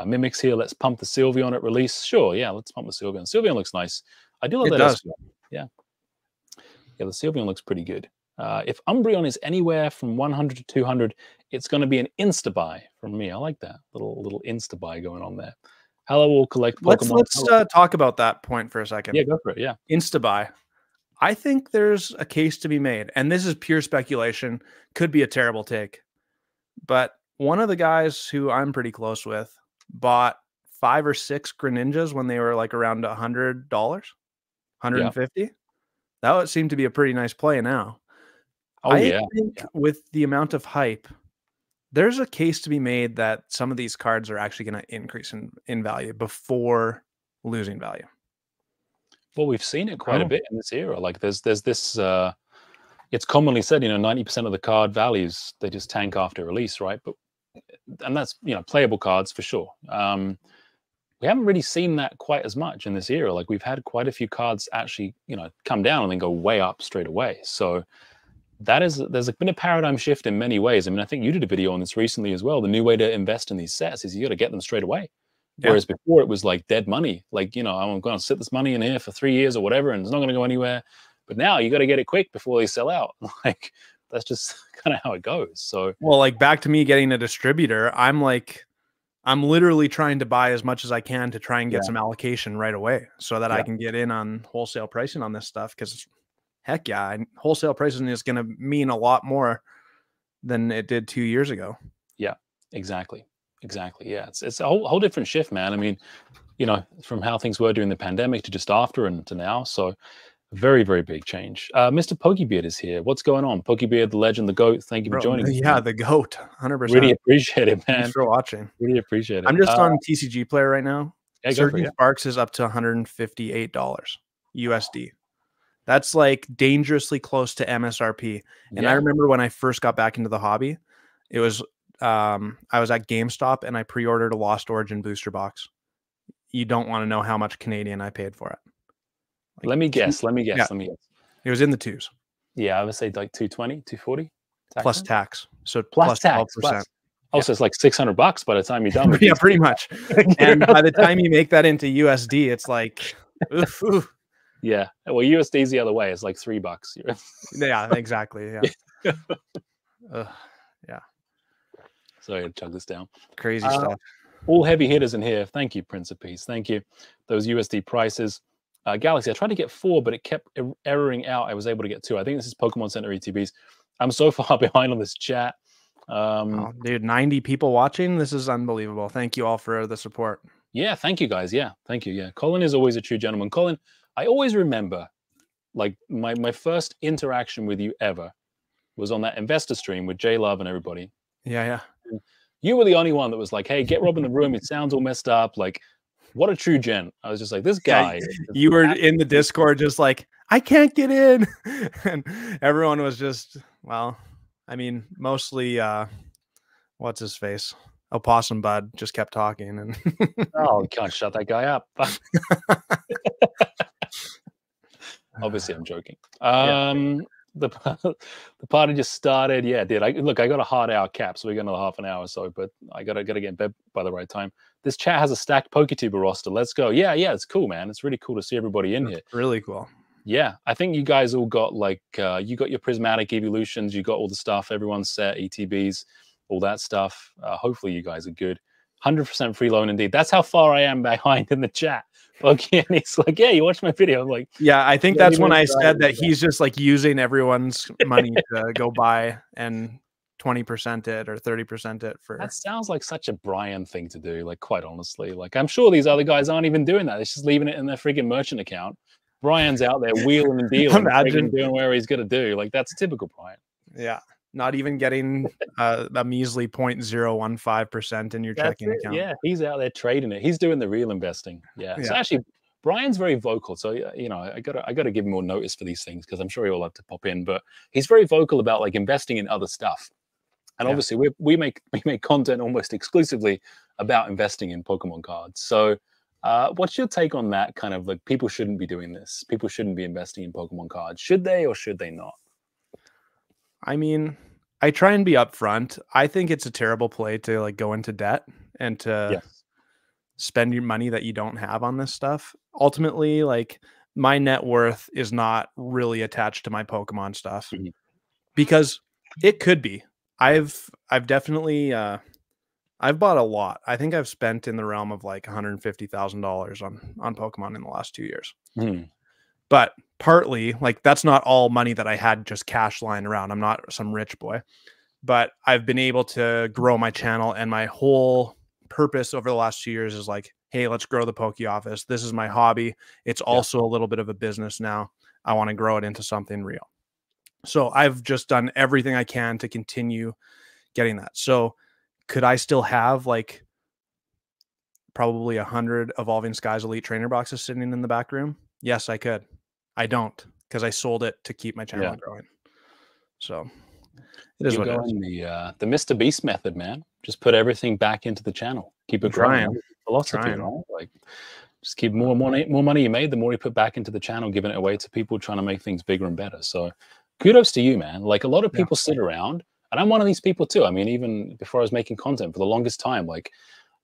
[SPEAKER 1] Mimics here. Let's pump the Sylveon at release. Sure, yeah. Let's pump the Sylveon. Sylveon looks nice. I do like that. Yeah. Yeah, the Sylveon looks pretty good. If Umbreon is anywhere from 100 to 200, it's going to be an insta-buy from me. I like that. Little insta-buy going on there. Hello, we'll collect Pokemon.
[SPEAKER 2] Let's talk about that point for a second.
[SPEAKER 1] Yeah, go for it. Yeah.
[SPEAKER 2] Insta-buy. I think there's a case to be made, and this is pure speculation. Could be a terrible take. But one of the guys who I'm pretty close with bought 5 or 6 Greninjas when they were like around $100, $150. Yeah. That would seem to be a pretty nice play now.
[SPEAKER 1] Oh,
[SPEAKER 2] I think with the amount of hype, there's a case to be made that some of these cards are actually going to increase in value before losing value.
[SPEAKER 1] Well, we've seen it quite a bit in this era. Like there's this, it's commonly said, 90% of the card values, they just tank after release, right? And that's, playable cards for sure. We haven't really seen that quite as much in this era. Like we've had quite a few cards actually, come down and then go way up straight away. So there's been a paradigm shift in many ways. I mean, I think you did a video on this recently as well. The new way to invest in these sets is you got to get them straight away. Whereas before it was like dead money. Like, I'm going to sit this money in here for 3 years or whatever, and it's not going to go anywhere. But now you got to get it quick before they sell out. Like that's just kind of how it goes. So,
[SPEAKER 2] well, like back to me getting a distributor, I'm literally trying to buy as much as I can to try and get some allocation right away so that I can get in on wholesale pricing on this stuff. Because heck yeah, wholesale pricing is going to mean a lot more than it did 2 years ago.
[SPEAKER 1] Yeah, exactly. Yeah, it's a whole different shift, man. I mean, from how things were during the pandemic to just after and to now. So very, very big change. Mr. Pokebeard is here. What's going on? Pokebeard, the legend, the GOAT. Thank you for joining us.
[SPEAKER 2] Yeah, the GOAT, 100%.
[SPEAKER 1] Really appreciate it, man.
[SPEAKER 2] Thanks for watching.
[SPEAKER 1] Really appreciate it.
[SPEAKER 2] I'm just on TCG Player right now.
[SPEAKER 1] Yeah,
[SPEAKER 2] Surging Sparks is up to $158 USD. That's like dangerously close to MSRP. And I remember when I first got back into the hobby, it was I was at GameStop and I pre-ordered a Lost Origin booster box. You don't want to know how much Canadian I paid for it.
[SPEAKER 1] Like, let me guess.
[SPEAKER 2] It was in the 2s.
[SPEAKER 1] Yeah, I would say like 220, 240
[SPEAKER 2] plus tax. So
[SPEAKER 1] plus 12%. So it's like $600 by the time you're done with
[SPEAKER 2] yeah, pretty much. And by the time you make that into USD, it's like oof.
[SPEAKER 1] Yeah. Well, USD is the other way. It's like $3.
[SPEAKER 2] Yeah, exactly. Yeah. Yeah.
[SPEAKER 1] Sorry to chug this down.
[SPEAKER 2] Crazy stuff.
[SPEAKER 1] All heavy hitters in here. Thank you, Prince of Peace. Thank you. Those USD prices. Galaxy, I tried to get 4, but it kept erroring out. I was able to get 2. I think this is Pokemon Center ETBs. I'm so far behind on this chat.
[SPEAKER 2] Dude, 90 people watching. This is unbelievable. Thank you all for the support.
[SPEAKER 1] Yeah, thank you guys. Yeah, thank you. Yeah, Colin is always a true gentleman. Colin, I always remember, like my first interaction with you ever was on that investor stream with J Love and everybody.
[SPEAKER 2] Yeah.
[SPEAKER 1] You were the only one that was like, "Hey, get Rob in the room. It sounds all messed up." Like, what a true gent. I was just like, this guy.
[SPEAKER 2] You were in the Discord just like, I can't get in. And everyone was just, well, I mean, mostly, what's his face? Opossum Bud just kept talking, and
[SPEAKER 1] oh, can't shut that guy up. Obviously, I'm joking. The party just started. Yeah, dude. Look, I got a hard hour cap, so we got another half an hour or so. But I gotta get in bed by the right time. This chat has a stacked PokeTuber roster. Let's go. Yeah, it's cool, man. It's really cool to see everybody in here.
[SPEAKER 2] Really cool.
[SPEAKER 1] Yeah, I think you guys all got like you got your Prismatic Evolutions. You got all the stuff. Everyone's set. ETBs, all that stuff. Hopefully, you guys are good. 100% free loan indeed. That's how far I am behind in the chat. Okay, and he's like, yeah, you watched my video. I'm like,
[SPEAKER 2] yeah, I think that's when I said that he's just like using everyone's money to go buy and 20% it or 30% it for.
[SPEAKER 1] That sounds like such a Brian thing to do. Like, quite honestly, like I'm sure these other guys aren't even doing that. They're just leaving it in their freaking merchant account. Brian's out there wheeling and dealing, doing where he's gonna do. Like that's typical Brian.
[SPEAKER 2] Yeah. Not even getting a measly 0.015% in your checking account.
[SPEAKER 1] Yeah, he's out there trading it. He's doing the real investing. Yeah. So actually, Brian's very vocal. So you know, I gotta give him more notice for these things because I'm sure he'll have to pop in. But he's very vocal about like investing in other stuff. And obviously, we make content almost exclusively about investing in Pokemon cards. So, what's your take on that? Kind of like people shouldn't be doing this. People shouldn't be investing in Pokemon cards. Should they or should they not?
[SPEAKER 2] I mean, I try and be upfront. I think it's a terrible play to like go into debt and to spend your money that you don't have on this stuff. Ultimately, like my net worth is not really attached to my Pokemon stuff because it could be. I've definitely I've bought a lot. I think I've spent in the realm of like $150,000 on Pokemon in the last 2 years. But partly, like that's not all money that I had just cash lying around. I'm not some rich boy, but I've been able to grow my channel, and my whole purpose over the last 2 years is like, hey, let's grow the Poké office. This is my hobby. It's also a little bit of a business now. I want to grow it into something real. So I've just done everything I can to continue getting that. So could I still have like probably 100 Evolving Skies Elite trainer boxes sitting in the back room? Yes, I could. I don't, because I sold it to keep my channel growing. So it is what it is.
[SPEAKER 1] The Mr. Beast method, man. Just put everything back into the channel. Keep it growing. Philosophy, right? Like, just keep more money you made, the more you put back into the channel, giving it away to people trying to make things bigger and better. So kudos to you, man. Like a lot of people sit around, and I'm one of these people too. I mean, even before I was making content for the longest time, like,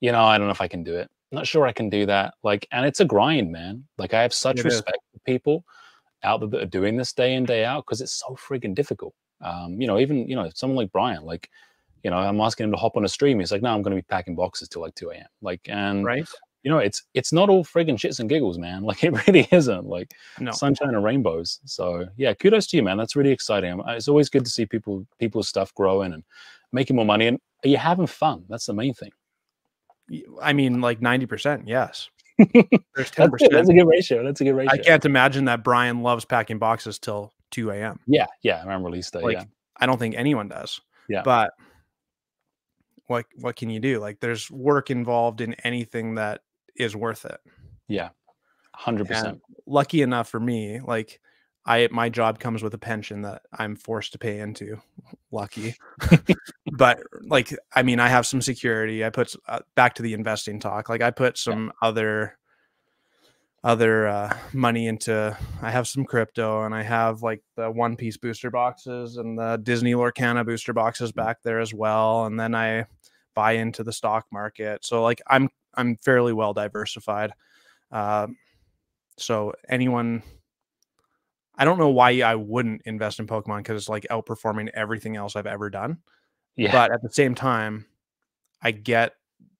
[SPEAKER 1] you know, I don't know if I can do it. I'm not sure I can do that. Like, and it's a grind, man. Like I have such respect for people out there that are doing this day in, day out, because it's so friggin' difficult. You know, even, you know, someone like Brian, like, you know, I'm asking him to hop on a stream. He's like, no, I'm going to be packing boxes till like 2 a.m. Like, and you know, it's not all friggin' shits and giggles, man. Like it really isn't, like sunshine and rainbows. So yeah, kudos to you, man. That's really exciting. It's always good to see people's stuff growing and making more money. And are you having fun? That's the main thing.
[SPEAKER 2] I mean, like 90%, yes.
[SPEAKER 1] There's 10%. That's a good ratio. That's a good ratio.
[SPEAKER 2] I can't imagine that Brian loves packing boxes till 2 a.m.
[SPEAKER 1] Yeah, around release day.
[SPEAKER 2] Like, I don't think anyone does.
[SPEAKER 1] Yeah.
[SPEAKER 2] But what can you do? Like, there's work involved in anything that is worth it.
[SPEAKER 1] Yeah, 100%.
[SPEAKER 2] Lucky enough for me, like my job comes with a pension that I'm forced to pay into. Lucky. But like, I mean, I have some security. I put back to the investing talk. Like I put some other money into, I have some crypto, and I have like the One Piece booster boxes and the Disney Lorcana booster boxes back there as well. And then I buy into the stock market. So like I'm fairly well diversified. So anyone, I don't know why I wouldn't invest in Pokemon, because it's like outperforming everything else I've ever done. Yeah. But at the same time, I get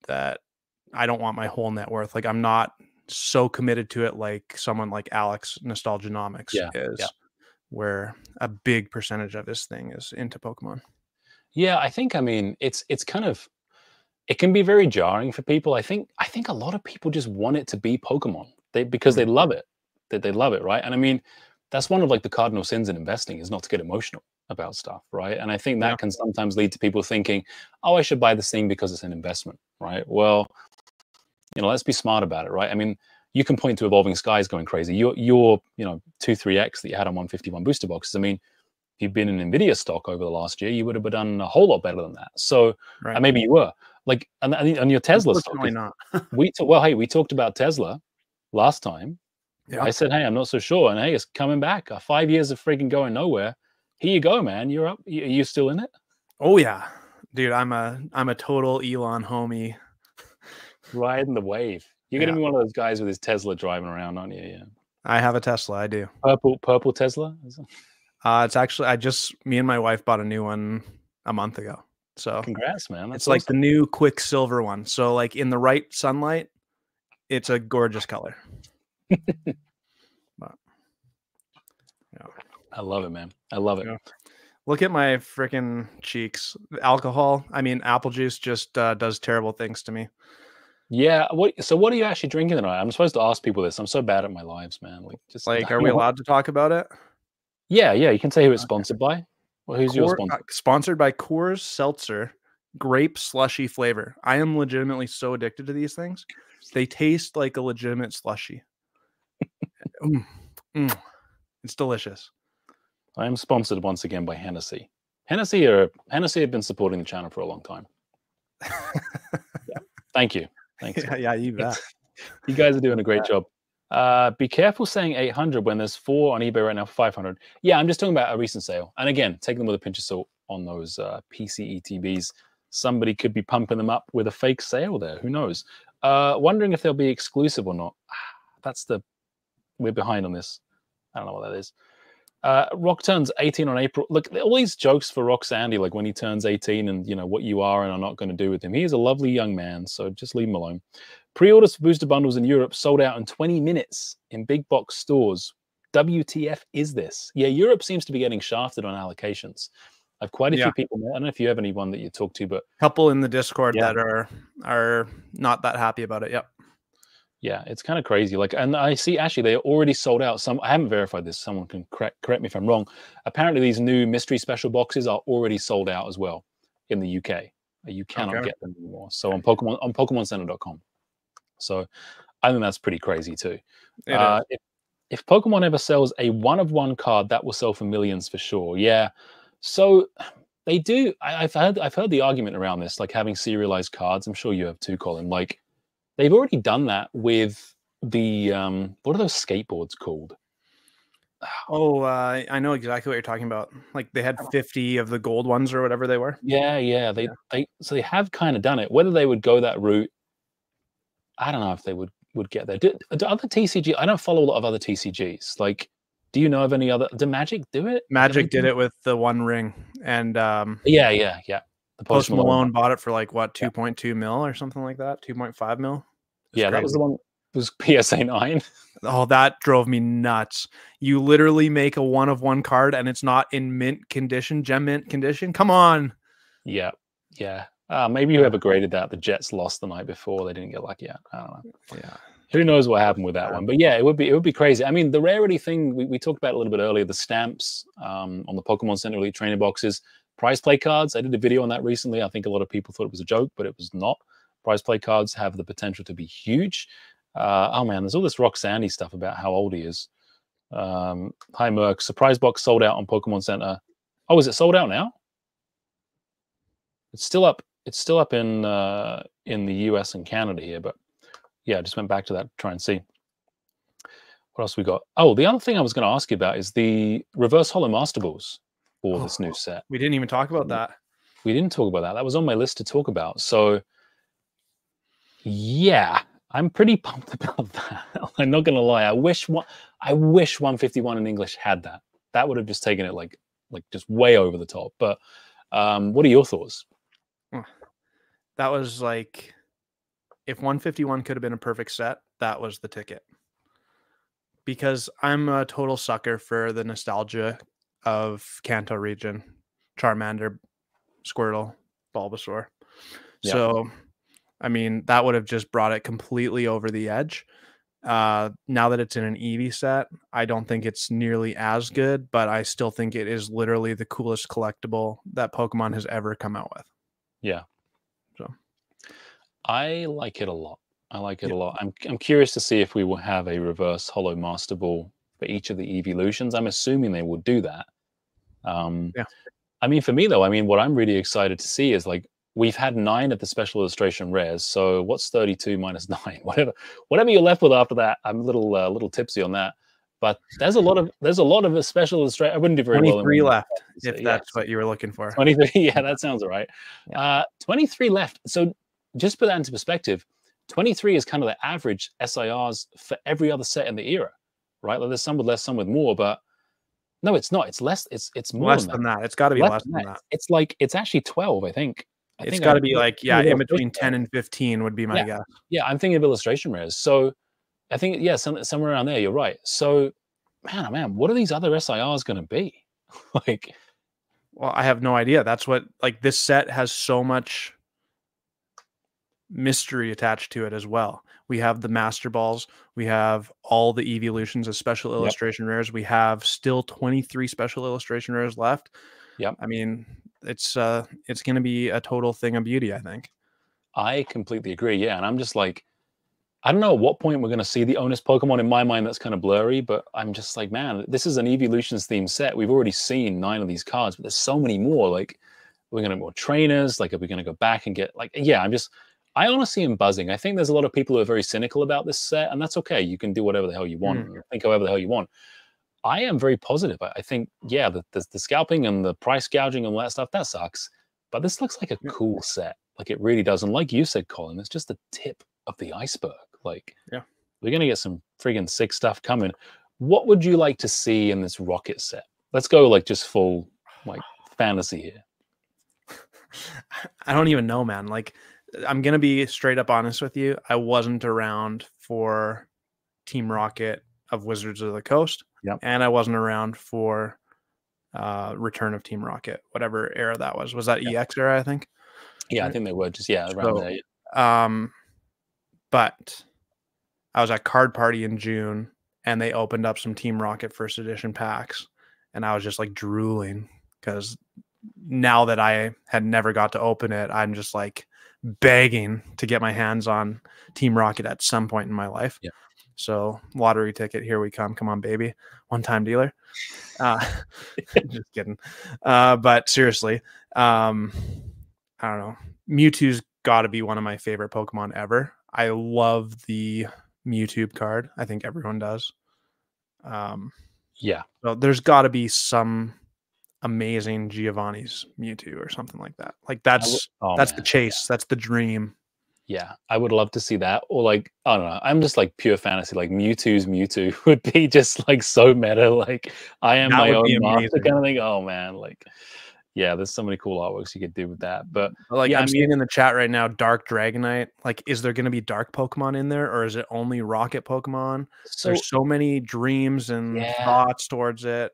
[SPEAKER 2] that I don't want my whole net worth. Like I'm not so committed to it like someone like Alex Nostalgianomics is, where a big percentage of his thing is into Pokemon.
[SPEAKER 1] Yeah, I think, I mean, it's kind of, it can be very jarring for people. I think a lot of people just want it to be Pokemon because they love it. They love it, right? And I mean, that's one of like the cardinal sins in investing, is not to get emotional about stuff, right? And I think that can sometimes lead to people thinking, oh, I should buy this thing because it's an investment, right? Well, you know, let's be smart about it, right? I mean, you can point to Evolving Skies going crazy. Your you know, 2-3x that you had on 151 booster boxes. I mean, you've been in Nvidia stock over the last year, you would have done a whole lot better than that. So
[SPEAKER 2] Right.
[SPEAKER 1] maybe you were like, and your Tesla stock.
[SPEAKER 2] Unfortunately not.
[SPEAKER 1] Well, hey, we talked about Tesla last time.
[SPEAKER 2] Yeah.
[SPEAKER 1] I said, hey, I'm not so sure, and hey, it's coming back. 5 years of freaking going nowhere. Here you go, man. You're up. Are you still in it?
[SPEAKER 2] Oh yeah, dude. I'm a total Elon homie.
[SPEAKER 1] Riding the wave. You're gonna be one of those guys with his Tesla driving around, aren't you? Yeah.
[SPEAKER 2] I have a Tesla. I do.
[SPEAKER 1] Purple Tesla.
[SPEAKER 2] It's actually me and my wife bought a new one a month ago. So
[SPEAKER 1] congrats, man. That's
[SPEAKER 2] it's like the new Quicksilver one. So like in the right sunlight, it's a gorgeous color. But, yeah.
[SPEAKER 1] I love it, man. I love it.
[SPEAKER 2] Yeah. Look at my freaking cheeks. Alcohol. I mean, apple juice just does terrible things to me.
[SPEAKER 1] Yeah. So what are you actually drinking tonight? I'm supposed to ask people this. I'm so bad at my lives, man. Like,
[SPEAKER 2] are we allowed to talk about it?
[SPEAKER 1] Yeah. You can say who it's sponsored by. Well, who's your sponsor?
[SPEAKER 2] Sponsored by Coors Seltzer, grape slushy flavor. I am legitimately so addicted to these things. They taste like a legitimate slushy. It's delicious.
[SPEAKER 1] I am sponsored once again by Hennessy. Hennessy have been supporting the channel for a long time. Yeah. Thank you. Thanks.
[SPEAKER 2] Yeah, you bet.
[SPEAKER 1] You guys are doing a great job. Be careful saying 800 when there's 4 on eBay right now for 500. Yeah, I'm just talking about a recent sale. And again, take them with a pinch of salt on those PCETBs. Somebody could be pumping them up with a fake sale there. Who knows? Wondering if they'll be exclusive or not. We're behind on this. I don't know what that is. Rock turns 18 on April. Look, all these jokes for Rock Sandy, like when he turns 18 and, you know, what you are and are not going to do with him. He is a lovely young man, so just leave him alone. Pre-orders for booster bundles in Europe sold out in 20 minutes in big box stores. WTF is this? Yeah, Europe seems to be getting shafted on allocations. I've quite a few people. I don't know if you have anyone that you talk to, but
[SPEAKER 2] a couple in the Discord that are not that happy about it. Yep.
[SPEAKER 1] Yeah, it's kind of crazy. Like, and I see actually they already sold out. I haven't verified this. Someone can correct me if I'm wrong. Apparently, these new mystery special boxes are already sold out as well in the UK. You cannot get them anymore. So on PokemonCenter.com. So I think that's pretty crazy too. If Pokemon ever sells a one-of-one card, that will sell for millions for sure. Yeah. So they do. I've heard the argument around this, like having serialized cards. I'm sure you have too, Colin. Like, they've already done that with the what are those skateboards called?
[SPEAKER 2] Oh, I know exactly what you're talking about. Like they had 50 of the gold ones or whatever they were.
[SPEAKER 1] Yeah. So they have kind of done it. Whether they would go that route, I don't know if they would get there. Do other TCG? I don't follow a lot of other TCGs. Like, do you know of any other? Did Magic do it?
[SPEAKER 2] Magic did it with the One Ring, and
[SPEAKER 1] yeah.
[SPEAKER 2] The Post Malone bought it for like what 2.2 mil or something like that, 2.5 mil.
[SPEAKER 1] Yeah, that was the one. It was PSA 9.
[SPEAKER 2] Oh, that drove me nuts. You literally make a one-of-one card and it's not in mint condition, gem mint condition. Come on.
[SPEAKER 1] Yeah. Maybe whoever graded that, the Jets lost the night before. They didn't get lucky. I don't know. Yeah. Who knows what happened with that one? But yeah, it would be crazy. I mean, the rarity thing we talked about a little bit earlier, the stamps on the Pokemon Center Elite Trainer boxes, prize play cards. I did a video on that recently. I think a lot of people thought it was a joke, but it was not. Prize play cards have the potential to be huge. Oh man, there's all this Rock Sandy stuff about how old he is. Hi Merc, surprise box sold out on Pokemon Center. Oh, is it sold out now? It's still up. It's still up in the US and Canada here, but yeah, I just went back to that to try and see. What else we got? Oh, the other thing I was going to ask you about is the reverse holo master balls for this new set.
[SPEAKER 2] We didn't even talk about that.
[SPEAKER 1] We didn't talk about that. That was on my list to talk about. So yeah, I'm pretty pumped about that. I'm not gonna lie. I wish 151 in English had that. That would have just taken it like just way over the top. But what are your thoughts?
[SPEAKER 2] That was like, if 151 could have been a perfect set, that was the ticket. Because I'm a total sucker for the nostalgia of Kanto region, Charmander, Squirtle, Bulbasaur. Yeah. So I mean, that would have just brought it completely over the edge. Now that it's in an Eevee set, I don't think it's nearly as good, but I still think it is literally the coolest collectible that Pokemon has ever come out with.
[SPEAKER 1] Yeah.
[SPEAKER 2] So
[SPEAKER 1] I like it a lot. I like it a lot. I'm curious to see if we will have a reverse holo master ball for each of the EEVEELUTIONS. I'm assuming they will do that.
[SPEAKER 2] Yeah.
[SPEAKER 1] I mean, for me though, I mean, what I'm really excited to see is like we've had 9 of the special illustration rares. So what's 32 minus 9? Whatever you're left with after that. I'm a little tipsy on that. But there's a lot of a special illustration. I wouldn't do very well in
[SPEAKER 2] 23 left,
[SPEAKER 1] so,
[SPEAKER 2] if that's what you were looking for.
[SPEAKER 1] 23. Yeah, that sounds all right. 23 left. So just put that into perspective. 23 is kind of the average SIRs for every other set in the era, right? Like there's some with less, some with more, but no, it's not. It's less. It's more
[SPEAKER 2] less than that. It's got to be less than that.
[SPEAKER 1] It's like it's actually 12, I think.
[SPEAKER 2] It's got to be like in between 10 and 15 would be my guess.
[SPEAKER 1] Yeah, I'm thinking of illustration rares. So I think somewhere around there. You're right. So man, oh man, what are these other SIRs going to be? Like,
[SPEAKER 2] well, I have no idea. That's what like this set has so much mystery attached to it as well. We have the Master Balls. We have all the Evolutions as special illustration rares. We have still 23 special illustration rares left.
[SPEAKER 1] Yep.
[SPEAKER 2] I mean, it's going to be a total thing of beauty, I think.
[SPEAKER 1] I completely agree. Yeah, and I'm just like, I don't know at what point we're going to see the onus Pokemon. In my mind, that's kind of blurry, but I'm just like, man, this is an Evolutions themed set. We've already seen 9 of these cards, but there's so many more. Like, we're going to have more trainers. Like, are we going to go back and get like, yeah, I honestly am buzzing. I think there's a lot of people who are very cynical about this set, and that's okay. You can do whatever the hell you want, think however the hell you want. I am very positive. I think, yeah, the scalping and the price gouging and all that stuff, that sucks. But this looks like a cool set. Like, it really does. And like you said, Colin, it's just the tip of the iceberg. Like, we're going to get some friggin' sick stuff coming. What would you like to see in this Rocket set? Let's go, like, just full, like, fantasy here.
[SPEAKER 2] I don't even know, man. Like, I'm going to be straight up honest with you. I wasn't around for Team Rocket of Wizards of the Coast.
[SPEAKER 1] Yep.
[SPEAKER 2] And I wasn't around for Return of Team Rocket, whatever era that was. Was that EX era, I think?
[SPEAKER 1] Yeah, I think they were just, around there.
[SPEAKER 2] But I was at Card Party in June, and they opened up some Team Rocket First Edition packs, and I was just like drooling because now that I had never got to open it, I'm just like begging to get my hands on Team Rocket at some point in my life.
[SPEAKER 1] Yeah.
[SPEAKER 2] So lottery ticket, here we come. Come on, baby. One-time dealer. Just kidding. But seriously, I don't know. Mewtwo's got to be one of my favorite Pokemon ever. I love the Mewtwo card. I think everyone does.
[SPEAKER 1] Yeah.
[SPEAKER 2] So there's got to be some amazing Giovanni's Mewtwo or something like that. Like that's the chase. That's the dream.
[SPEAKER 1] Yeah, I would love to see that. Or like, I don't know. I'm just like pure fantasy. Like Mewtwo's Mewtwo would be just like so meta. Like I am my own master kind of thing. Oh man, like yeah, there's so many cool artworks you could do with that. But
[SPEAKER 2] like
[SPEAKER 1] yeah,
[SPEAKER 2] I'm seeing in the chat right now, Dark Dragonite. Like, is there going to be dark Pokemon in there, or is it only Rocket Pokemon? So, there's so many dreams and thoughts towards it.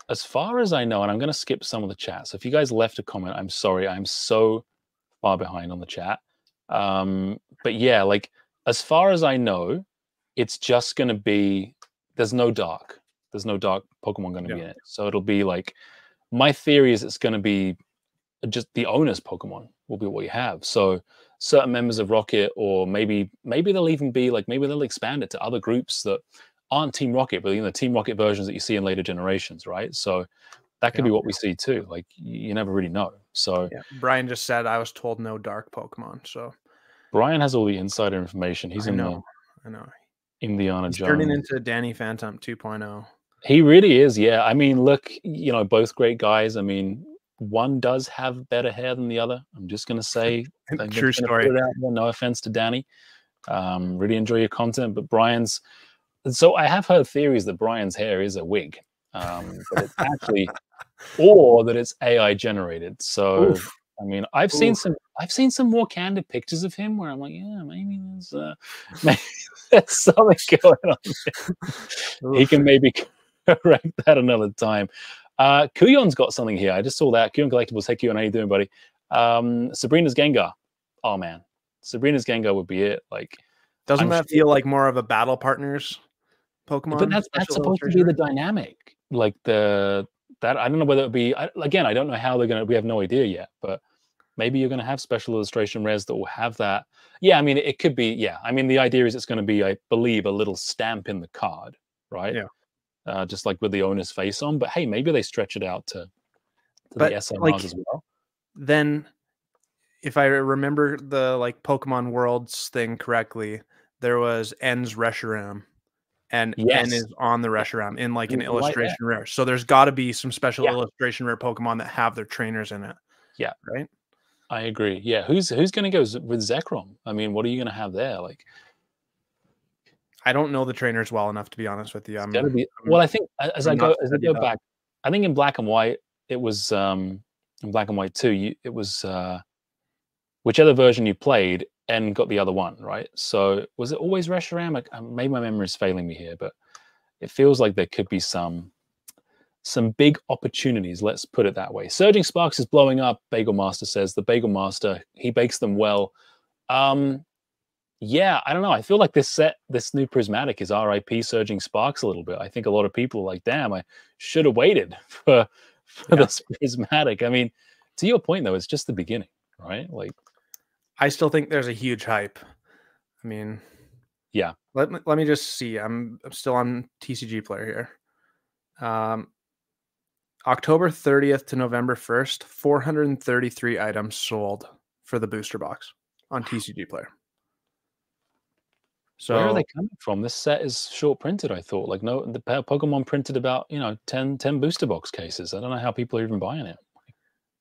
[SPEAKER 1] As far as I know, and I'm going to skip some of the chat. So if you guys left a comment, I'm sorry. I'm so far behind on the chat. But yeah, like as far as I know, it's just going to be, there's no dark Pokemon going to be in it. So it'll be like, my theory is it's going to be just the owner's Pokemon will be what you have. So certain members of Rocket, or maybe they'll even be like, maybe they'll expand it to other groups that aren't Team Rocket, but Team Rocket versions that you see in later generations, right? So that could be what we see too. Like you never really know. So
[SPEAKER 2] Brian just said I was told no dark Pokemon. So
[SPEAKER 1] Brian has all the insider information. He's
[SPEAKER 2] I know.
[SPEAKER 1] Indiana
[SPEAKER 2] He's
[SPEAKER 1] Jones.
[SPEAKER 2] Turning into Danny Phantom 2.0.
[SPEAKER 1] He really is. Yeah. I mean, look, both great guys. I mean, one does have better hair than the other. I'm just gonna say,
[SPEAKER 2] true story.
[SPEAKER 1] No offense to Danny. Really enjoy your content, but Brian's. So I have heard theories that Brian's hair is a wig, but it's actually, or that it's AI generated. So I mean, I've seen some more candid pictures of him where I'm like, yeah, maybe there's something going on there. He can maybe correct that another time. Kuyon's got something here. I just saw that. Kuyon Collectibles. Hey Kuyon, how you doing, buddy? Sabrina's Gengar. Oh man, Sabrina's Gengar would be it. Like,
[SPEAKER 2] doesn't that feel like more of a battle partners Pokemon?
[SPEAKER 1] But that's supposed to be the dynamic. Like that I don't know whether it would be. Again, I don't know how they're gonna. We have no idea yet. But maybe you're gonna have special illustration rares that will have that. Yeah, I mean, it could be. Yeah, I mean, the idea is it's going to be, I believe, a little stamp in the card, right?
[SPEAKER 2] Yeah.
[SPEAKER 1] just like with the owner's face on. But hey, maybe they stretch it out to the SMRs
[SPEAKER 2] like,
[SPEAKER 1] as well.
[SPEAKER 2] Then, if I remember the like Pokemon Worlds thing correctly, there was N's Reshiram, and N
[SPEAKER 1] Yes,
[SPEAKER 2] is on the Reshiram in like an
[SPEAKER 1] you're right there.
[SPEAKER 2] illustration rare. So there's got to be some special
[SPEAKER 1] Yeah.
[SPEAKER 2] illustration rare Pokemon that have their trainers in it.
[SPEAKER 1] Yeah,
[SPEAKER 2] right.
[SPEAKER 1] I agree. Yeah, who's going to go with Zekrom? I mean, what are you going to have there? Like,
[SPEAKER 2] I don't know the trainers well enough to be honest with you.
[SPEAKER 1] it's going to be. Well, I think as I go back, I think in Black and White it was in Black and White 2. It was whichever version you played, N got the other one, right? So was it always Reshiram? Maybe my memory is failing me here, but it feels like there could be some big opportunities. Let's put it that way. Surging Sparks is blowing up. Bagel Master says the Bagel Master, he bakes them well. Yeah, I don't know. I feel like this new Prismatic is RIP Surging Sparks a little bit. I think a lot of people are like, damn, I should have waited for this Prismatic. I mean, to your point though, it's just the beginning, right? Like,
[SPEAKER 2] I still think there's a huge hype. I mean,
[SPEAKER 1] yeah.
[SPEAKER 2] Let me just see. I'm still on TCG Player here. October 30th to November 1st, 433 items sold for the booster box on TCG Player. So
[SPEAKER 1] where are they coming from? This set is short printed, I thought. Like, no, the Pokemon printed about 10 booster box cases. I don't know how people are even buying it.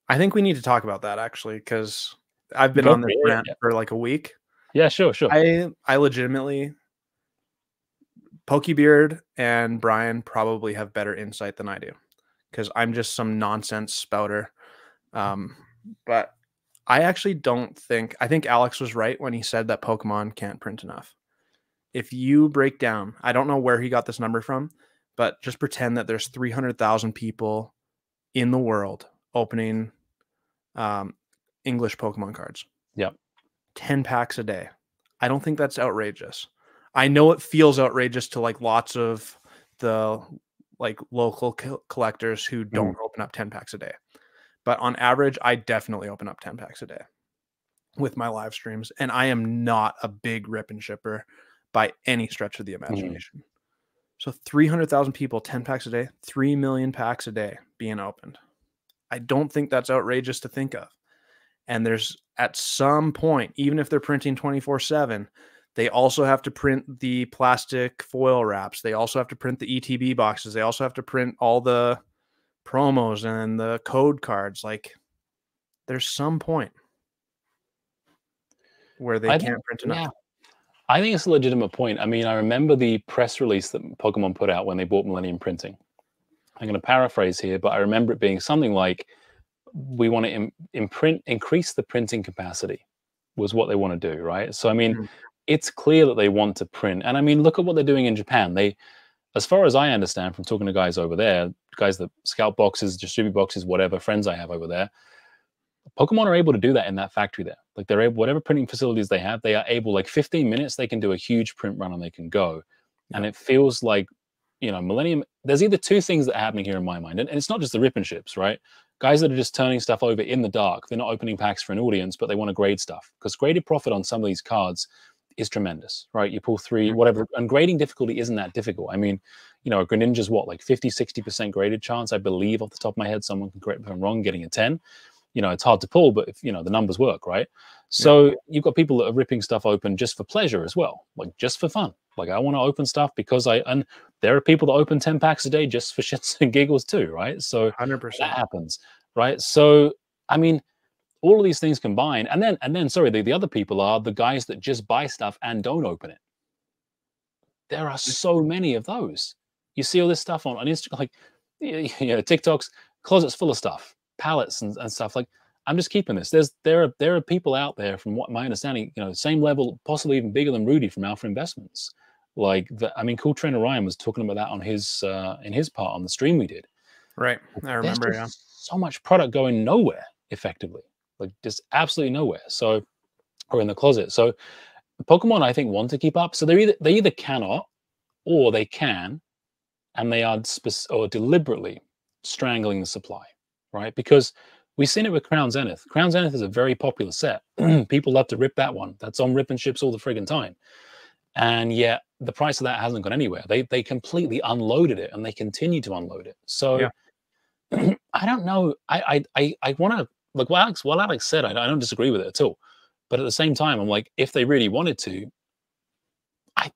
[SPEAKER 2] I think we need to talk about that actually, because I've been on this rant for like a week.
[SPEAKER 1] Yeah, sure.
[SPEAKER 2] I legitimately, Pokebeard and Brian probably have better insight than I do, because I'm just some nonsense spouter. But I actually don't think, I think Alex was right when he said that Pokemon can't print enough. If you break down, I don't know where he got this number from, but just pretend that there's 300,000 people in the world opening English Pokemon cards.
[SPEAKER 1] Yep.
[SPEAKER 2] 10 packs a day. I don't think that's outrageous. I know it feels outrageous to like lots of the like local collectors who don't open up 10 packs a day. But on average, I definitely open up 10 packs a day with my live streams. And I am not a big rip and shipper by any stretch of the imagination. So 300,000 people, 10 packs a day, 3 million packs a day being opened. I don't think that's outrageous to think of. And there's at some point, even if they're printing 24/7, they also have to print the plastic foil wraps. They also have to print the ETB boxes. They also have to print all the promos and the code cards. Like, there's some point where they can't print enough.
[SPEAKER 1] Yeah. I think it's a legitimate point. I mean, I remember the press release that Pokemon put out when they bought Millennium Printing. I'm going to paraphrase here, but I remember it being something like, we want to increase the printing capacity was what they want to do, right? So, I mean, it's clear that they want to print. And I mean, look at what they're doing in Japan. They, as far as I understand from talking to guys over there, guys that scout boxes, distribute boxes, whatever, friends I have over there, Pokemon are able to do that in that factory there. Like, they're able, whatever printing facilities they have, they are able, like 15 minutes, they can do a huge print run and they can go. And it feels like, Millennium, there's either two things that are happening here in my mind. And it's not just the rip and ships, right? Guys that are just turning stuff over in the dark. They're not opening packs for an audience, but they want to grade stuff. Because graded profit on some of these cards is tremendous, right? You pull 3, whatever, and grading difficulty isn't that difficult. I mean, a Greninja's what, like 50-60% graded chance, I believe, off the top of my head. Someone can correct me if I'm wrong, getting a 10. It's hard to pull, but if the numbers work, right? So you've got people that are ripping stuff open just for pleasure as well, like just for fun. Like, I want to open stuff because and there are people that open 10 packs a day just for shits and giggles too, right? So
[SPEAKER 2] 100%.
[SPEAKER 1] that happens, right? So, I mean, all of these things combined, and then sorry, the other people are the guys that just buy stuff and don't open it. There are so many of those. You see all this stuff on Instagram, like, TikTok's closets full of stuff, pallets and stuff. Like, I'm just keeping this. There are people out there, from what my understanding, same level, possibly even bigger than Rudy from Alpha Investments. Like, I mean, Cool Trainer Ryan was talking about that on his in his part on the stream we did.
[SPEAKER 2] Right, I remember.
[SPEAKER 1] There's so much product going nowhere effectively, like just absolutely nowhere. So, or in the closet. So, Pokemon, I think, want to keep up. So they either cannot or they can, and they are deliberately strangling the supply, right? Because we've seen it with Crown Zenith. Crown Zenith is a very popular set. People love to rip that one. That's on rip and ships all the friggin' time. and yet the price of that hasn't gone anywhere. They completely unloaded it, and they continue to unload it. So
[SPEAKER 2] Yeah.
[SPEAKER 1] I don't know. I want to, like what Alex said. I don't disagree with it at all. But at the same time, I'm like, if they really wanted to,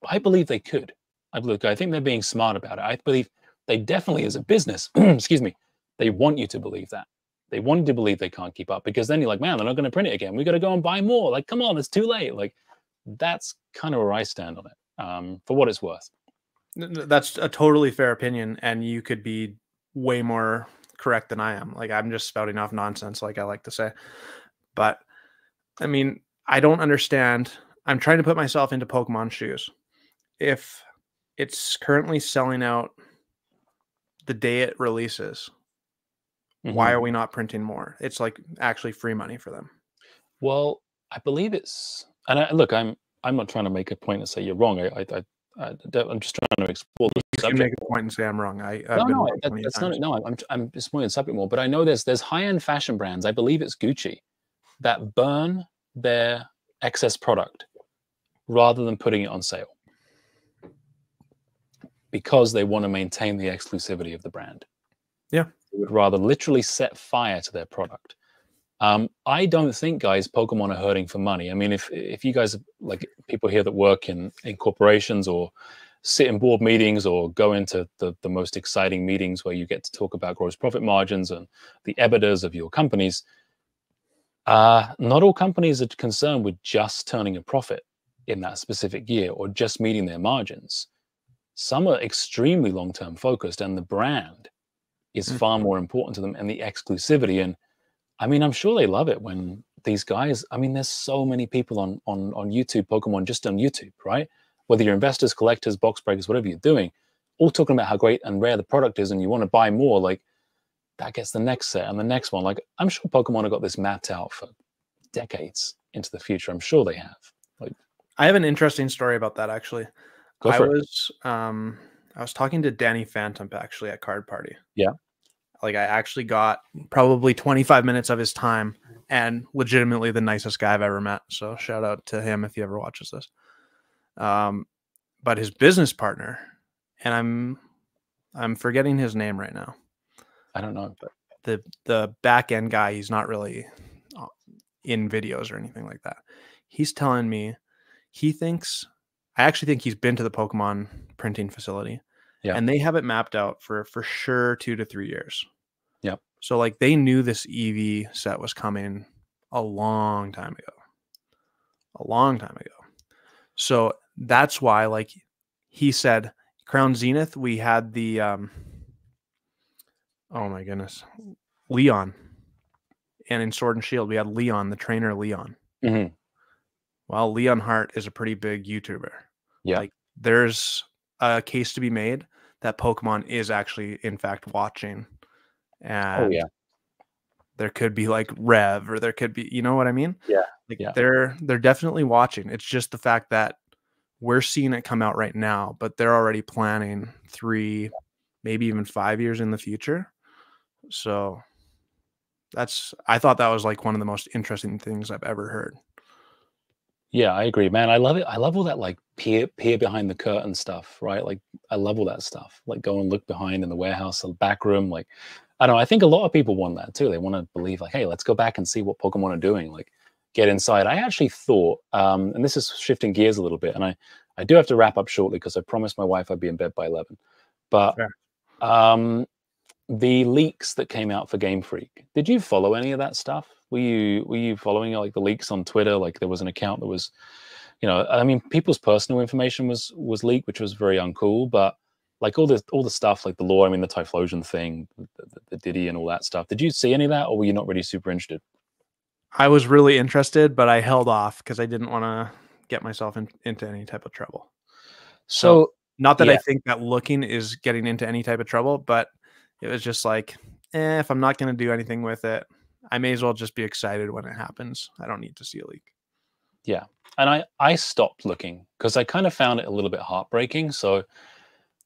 [SPEAKER 1] I believe they could. I think they're being smart about it. I believe they definitely, as a business, excuse me, they want you to believe that. They want you to believe they can't keep up, because then you're like, man, they're not going to print it again. We got to go and buy more. Like, come on, it's too late. Like, that's kind of where I stand on it, for what it's worth.
[SPEAKER 2] That's a totally fair opinion, and you could be way more correct than I am. Like, I'm just spouting off nonsense, like I like to say. But I mean, I don't understand. I'm trying to put myself into Pokemon shoes. If it's currently selling out the day it releases, why are we not printing more? It's like actually free money for them.
[SPEAKER 1] Well, I believe it's, and look, I'm not trying to make a point and say you're wrong. I'm just trying to explore the
[SPEAKER 2] You
[SPEAKER 1] subject.
[SPEAKER 2] can make a point and say I'm wrong.
[SPEAKER 1] No, that's not. No, I'm exploring the subject more. But I know there's high-end fashion brands. I believe it's Gucci, that burn their excess product rather than putting it on sale, because they want to maintain the exclusivity of the brand.
[SPEAKER 2] Yeah,
[SPEAKER 1] they would rather literally set fire to their product. I don't think, guys, Pokemon are hurting for money. I mean, if you guys, like people here that work in corporations or sit in board meetings or go into the most exciting meetings where you get to talk about gross profit margins and the EBITDAs of your companies, not all companies are concerned with just turning a profit in that specific year or just meeting their margins. Some are extremely long-term focused, and the brand is far more important to them, and the exclusivity. And I mean, I'm sure they love it when these guys, I mean, there's so many people on YouTube, Pokemon, just on YouTube, right? Whether you're investors, collectors, box breakers, whatever you're doing, all talking about how great and rare the product is, and you want to buy more. Like, that gets the next set and the next one. Like, I'm sure Pokemon have got this mapped out for decades into the future. I'm sure they have. Like,
[SPEAKER 2] I have an interesting story about that, actually.
[SPEAKER 1] Go for it.
[SPEAKER 2] I was talking to Danny Phantom actually at Card Party.
[SPEAKER 1] Yeah.
[SPEAKER 2] Like, I actually got probably 25 minutes of his time, and legitimately the nicest guy I've ever met. So shout out to him if he ever watches this. But his business partner, and I'm forgetting his name right now.
[SPEAKER 1] I don't know,
[SPEAKER 2] but the back end guy, he's not really in videos or anything like that. He's telling me I actually think he's been to the Pokemon printing facility. Yeah. And they have it mapped out for sure 2 to 3 years.
[SPEAKER 1] Yep.
[SPEAKER 2] So like they knew this EV set was coming a long time ago. A long time ago. So that's why, like he said, Crown Zenith, we had the oh my goodness, Leon. And in Sword and Shield, we had Leon, the trainer Leon.
[SPEAKER 1] Mm-hmm.
[SPEAKER 2] Well, Leon Hart is a pretty big YouTuber.
[SPEAKER 1] Yeah.
[SPEAKER 2] Like, there's a case to be made that Pokemon is actually, in fact, watching. And there could be like Rev, or there could be, you know what I mean?
[SPEAKER 1] Yeah.
[SPEAKER 2] Like, they're definitely watching. It's just the fact that we're seeing it come out right now, but they're already planning 3, maybe even 5 years in the future. So I thought that was like one of the most interesting things I've ever heard.
[SPEAKER 1] Yeah, I agree, man. I love it. I love all that like peer behind the curtain stuff, right? Like, I love all that stuff. Like, go and look behind in the warehouse, the back room. Like, I don't know. I think a lot of people want that too. They want to believe, like, hey, let's go back and see what Pokemon are doing. Like, get inside. I actually thought, and this is shifting gears a little bit, and I do have to wrap up shortly because I promised my wife I'd be in bed by 11. But the leaks that came out for Game Freak, did you follow any of that stuff? Were you following like the leaks on Twitter? Like, there was an account that was, you know, I mean, people's personal information was leaked, which was very uncool. But like all the stuff, like the lore, I mean, the Typhlosion thing, the Diddy and all that stuff. Did you see any of that, or were you not really super interested?
[SPEAKER 2] I was really interested, but I held off because I didn't want to get myself into any type of trouble. So not that I think that looking is getting into any type of trouble, but it was just like, if I'm not going to do anything with it, I may as well just be excited when it happens. I don't need to see a leak.
[SPEAKER 1] Yeah. And I stopped looking because I kind of found it a little bit heartbreaking. So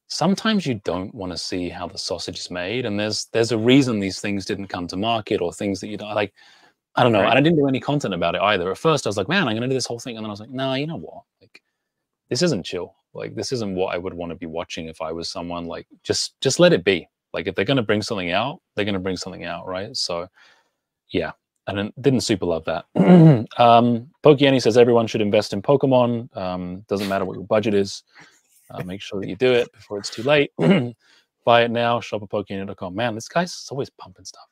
[SPEAKER 1] sometimes you don't want to see how the sausage is made. And there's a reason these things didn't come to market, or things that you don't like. I don't know. Right. And I didn't do any content about it either. At first I was like, man, I'm going to do this whole thing. And then I was like, no, you know what? Like, this isn't chill. Like, this isn't what I would want to be watching if I was someone. Like, just let it be. Like, if they're going to bring something out, they're going to bring something out, right? So, yeah, I didn't super love that. Poké says everyone should invest in Pokemon. Doesn't matter what your budget is. Make sure that you do it before it's too late. Buy it now. Shop at Pokémon.com. Man, this guy's always pumping stuff.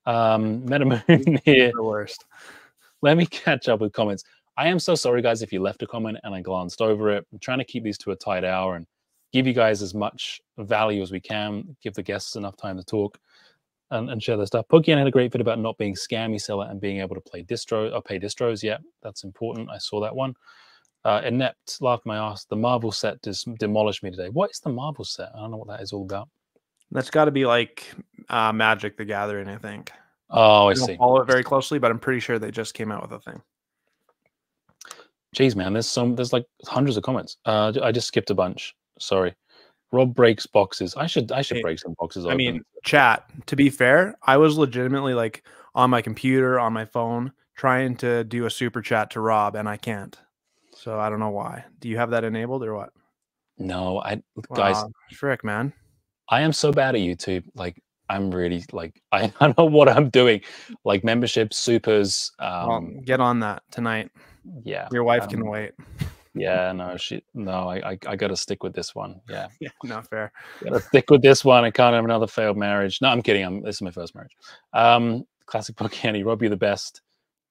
[SPEAKER 1] Metamoon here.
[SPEAKER 2] The worst.
[SPEAKER 1] Let me catch up with comments. I am so sorry, guys, if you left a comment and I glanced over it. I'm trying to keep these to a tight hour and give you guys as much value as we can, give the guests enough time to talk and share their stuff. Pokémon had a great bit about not being scammy seller and being able to play distro or pay distros. Yeah, that's important. I saw that one. Inept laughed my ass. The Marvel set demolished me today. What is the Marvel set? I don't know what that is all about.
[SPEAKER 2] That's got to be like Magic the Gathering, I think.
[SPEAKER 1] Oh, I see.
[SPEAKER 2] Follow it very closely, but I'm pretty sure they just came out with a thing.
[SPEAKER 1] Jeez, man, there's like hundreds of comments. I just skipped a bunch. Sorry. Rob breaks boxes. I should break some boxes open.
[SPEAKER 2] I mean, chat, to be fair, I was legitimately like on my computer, on my phone, trying to do a super chat to Rob, and I can't. So I don't know why. Do you have that enabled or what?
[SPEAKER 1] No, guys,
[SPEAKER 2] frick, man.
[SPEAKER 1] I am so bad at YouTube. Like, I'm really like, I don't know what I'm doing. Like memberships, supers.
[SPEAKER 2] Well, get on that tonight.
[SPEAKER 1] Yeah.
[SPEAKER 2] Your wife can wait.
[SPEAKER 1] Yeah, no, I got to stick with this one. Yeah.
[SPEAKER 2] Yeah, not fair.
[SPEAKER 1] Got to stick with this one. I can't have another failed marriage. No, I'm kidding. This is my first marriage. Classic Pokémon. Rob, you the best.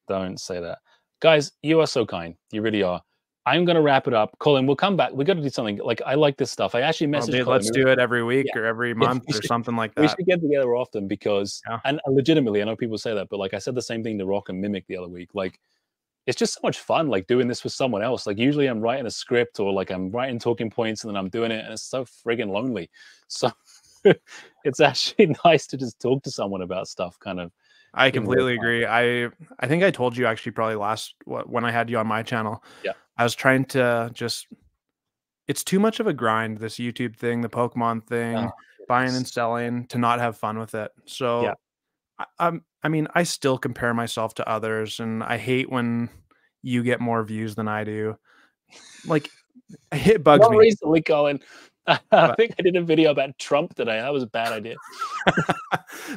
[SPEAKER 1] Don't say that. Guys, you are so kind. You really are. I'm going to wrap it up. Colin, we'll come back. We got to do something. Like, I like this stuff. I actually messaged Colin.
[SPEAKER 2] Let's do it every week or every month or something like that.
[SPEAKER 1] We should get together often because, and legitimately, I know people say that, but like I said the same thing to Rock and Mimic the other week. Like, it's just so much fun, like doing this with someone else. Like usually I'm writing a script or like I'm writing talking points and then I'm doing it and it's so friggin' lonely. So it's actually nice to just talk to someone about stuff kind of.
[SPEAKER 2] I completely agree. I think I told you actually probably when I had you on my channel.
[SPEAKER 1] Yeah.
[SPEAKER 2] I was trying to it's too much of a grind, this YouTube thing, the Pokemon thing, buying and selling, to not have fun with it. So
[SPEAKER 1] yeah.
[SPEAKER 2] I mean, I still compare myself to others, and I hate when you get more views than I do. Like, it bugs me.
[SPEAKER 1] Recently, Colin, I think I did a video about Trump today. That was a bad idea.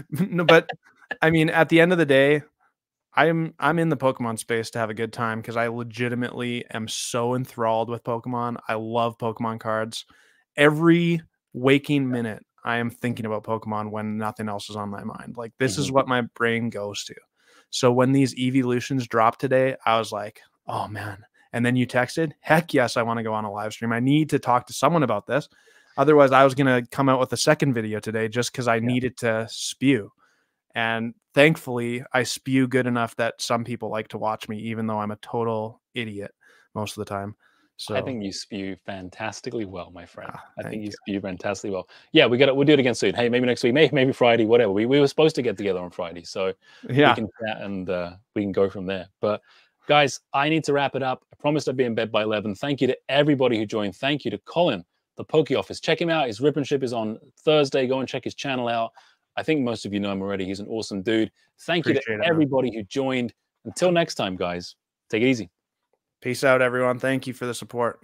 [SPEAKER 2] No, but I mean, at the end of the day, I'm in the Pokemon space to have a good time because I legitimately am so enthralled with Pokemon. I love Pokemon cards. Every waking minute, I am thinking about Pokemon when nothing else is on my mind. Like, this is what my brain goes to. So when these EEVEELUTIONS dropped today, I was like, oh man. And then you texted, heck yes, I want to go on a live stream. I need to talk to someone about this. Otherwise, I was going to come out with a second video today just because I needed to spew. And thankfully, I spew good enough that some people like to watch me, even though I'm a total idiot most of the time. So
[SPEAKER 1] I think you spew fantastically well, my friend. I think you spew fantastically well. Yeah, we'll do it again soon. Hey, maybe next week, maybe Friday, whatever. We were supposed to get together on Friday, so
[SPEAKER 2] yeah,
[SPEAKER 1] we can chat and we can go from there. But guys, I need to wrap it up. I promised I'd be in bed by 11. Thank you to everybody who joined. Thank you to Colin, the Poké Office. Check him out. His Rip and Ship is on Thursday. Go and check his channel out. I think most of you know him already. He's an awesome dude. Thank you to everybody who joined. Until next time, guys, take it easy.
[SPEAKER 2] Peace out, everyone. Thank you for the support.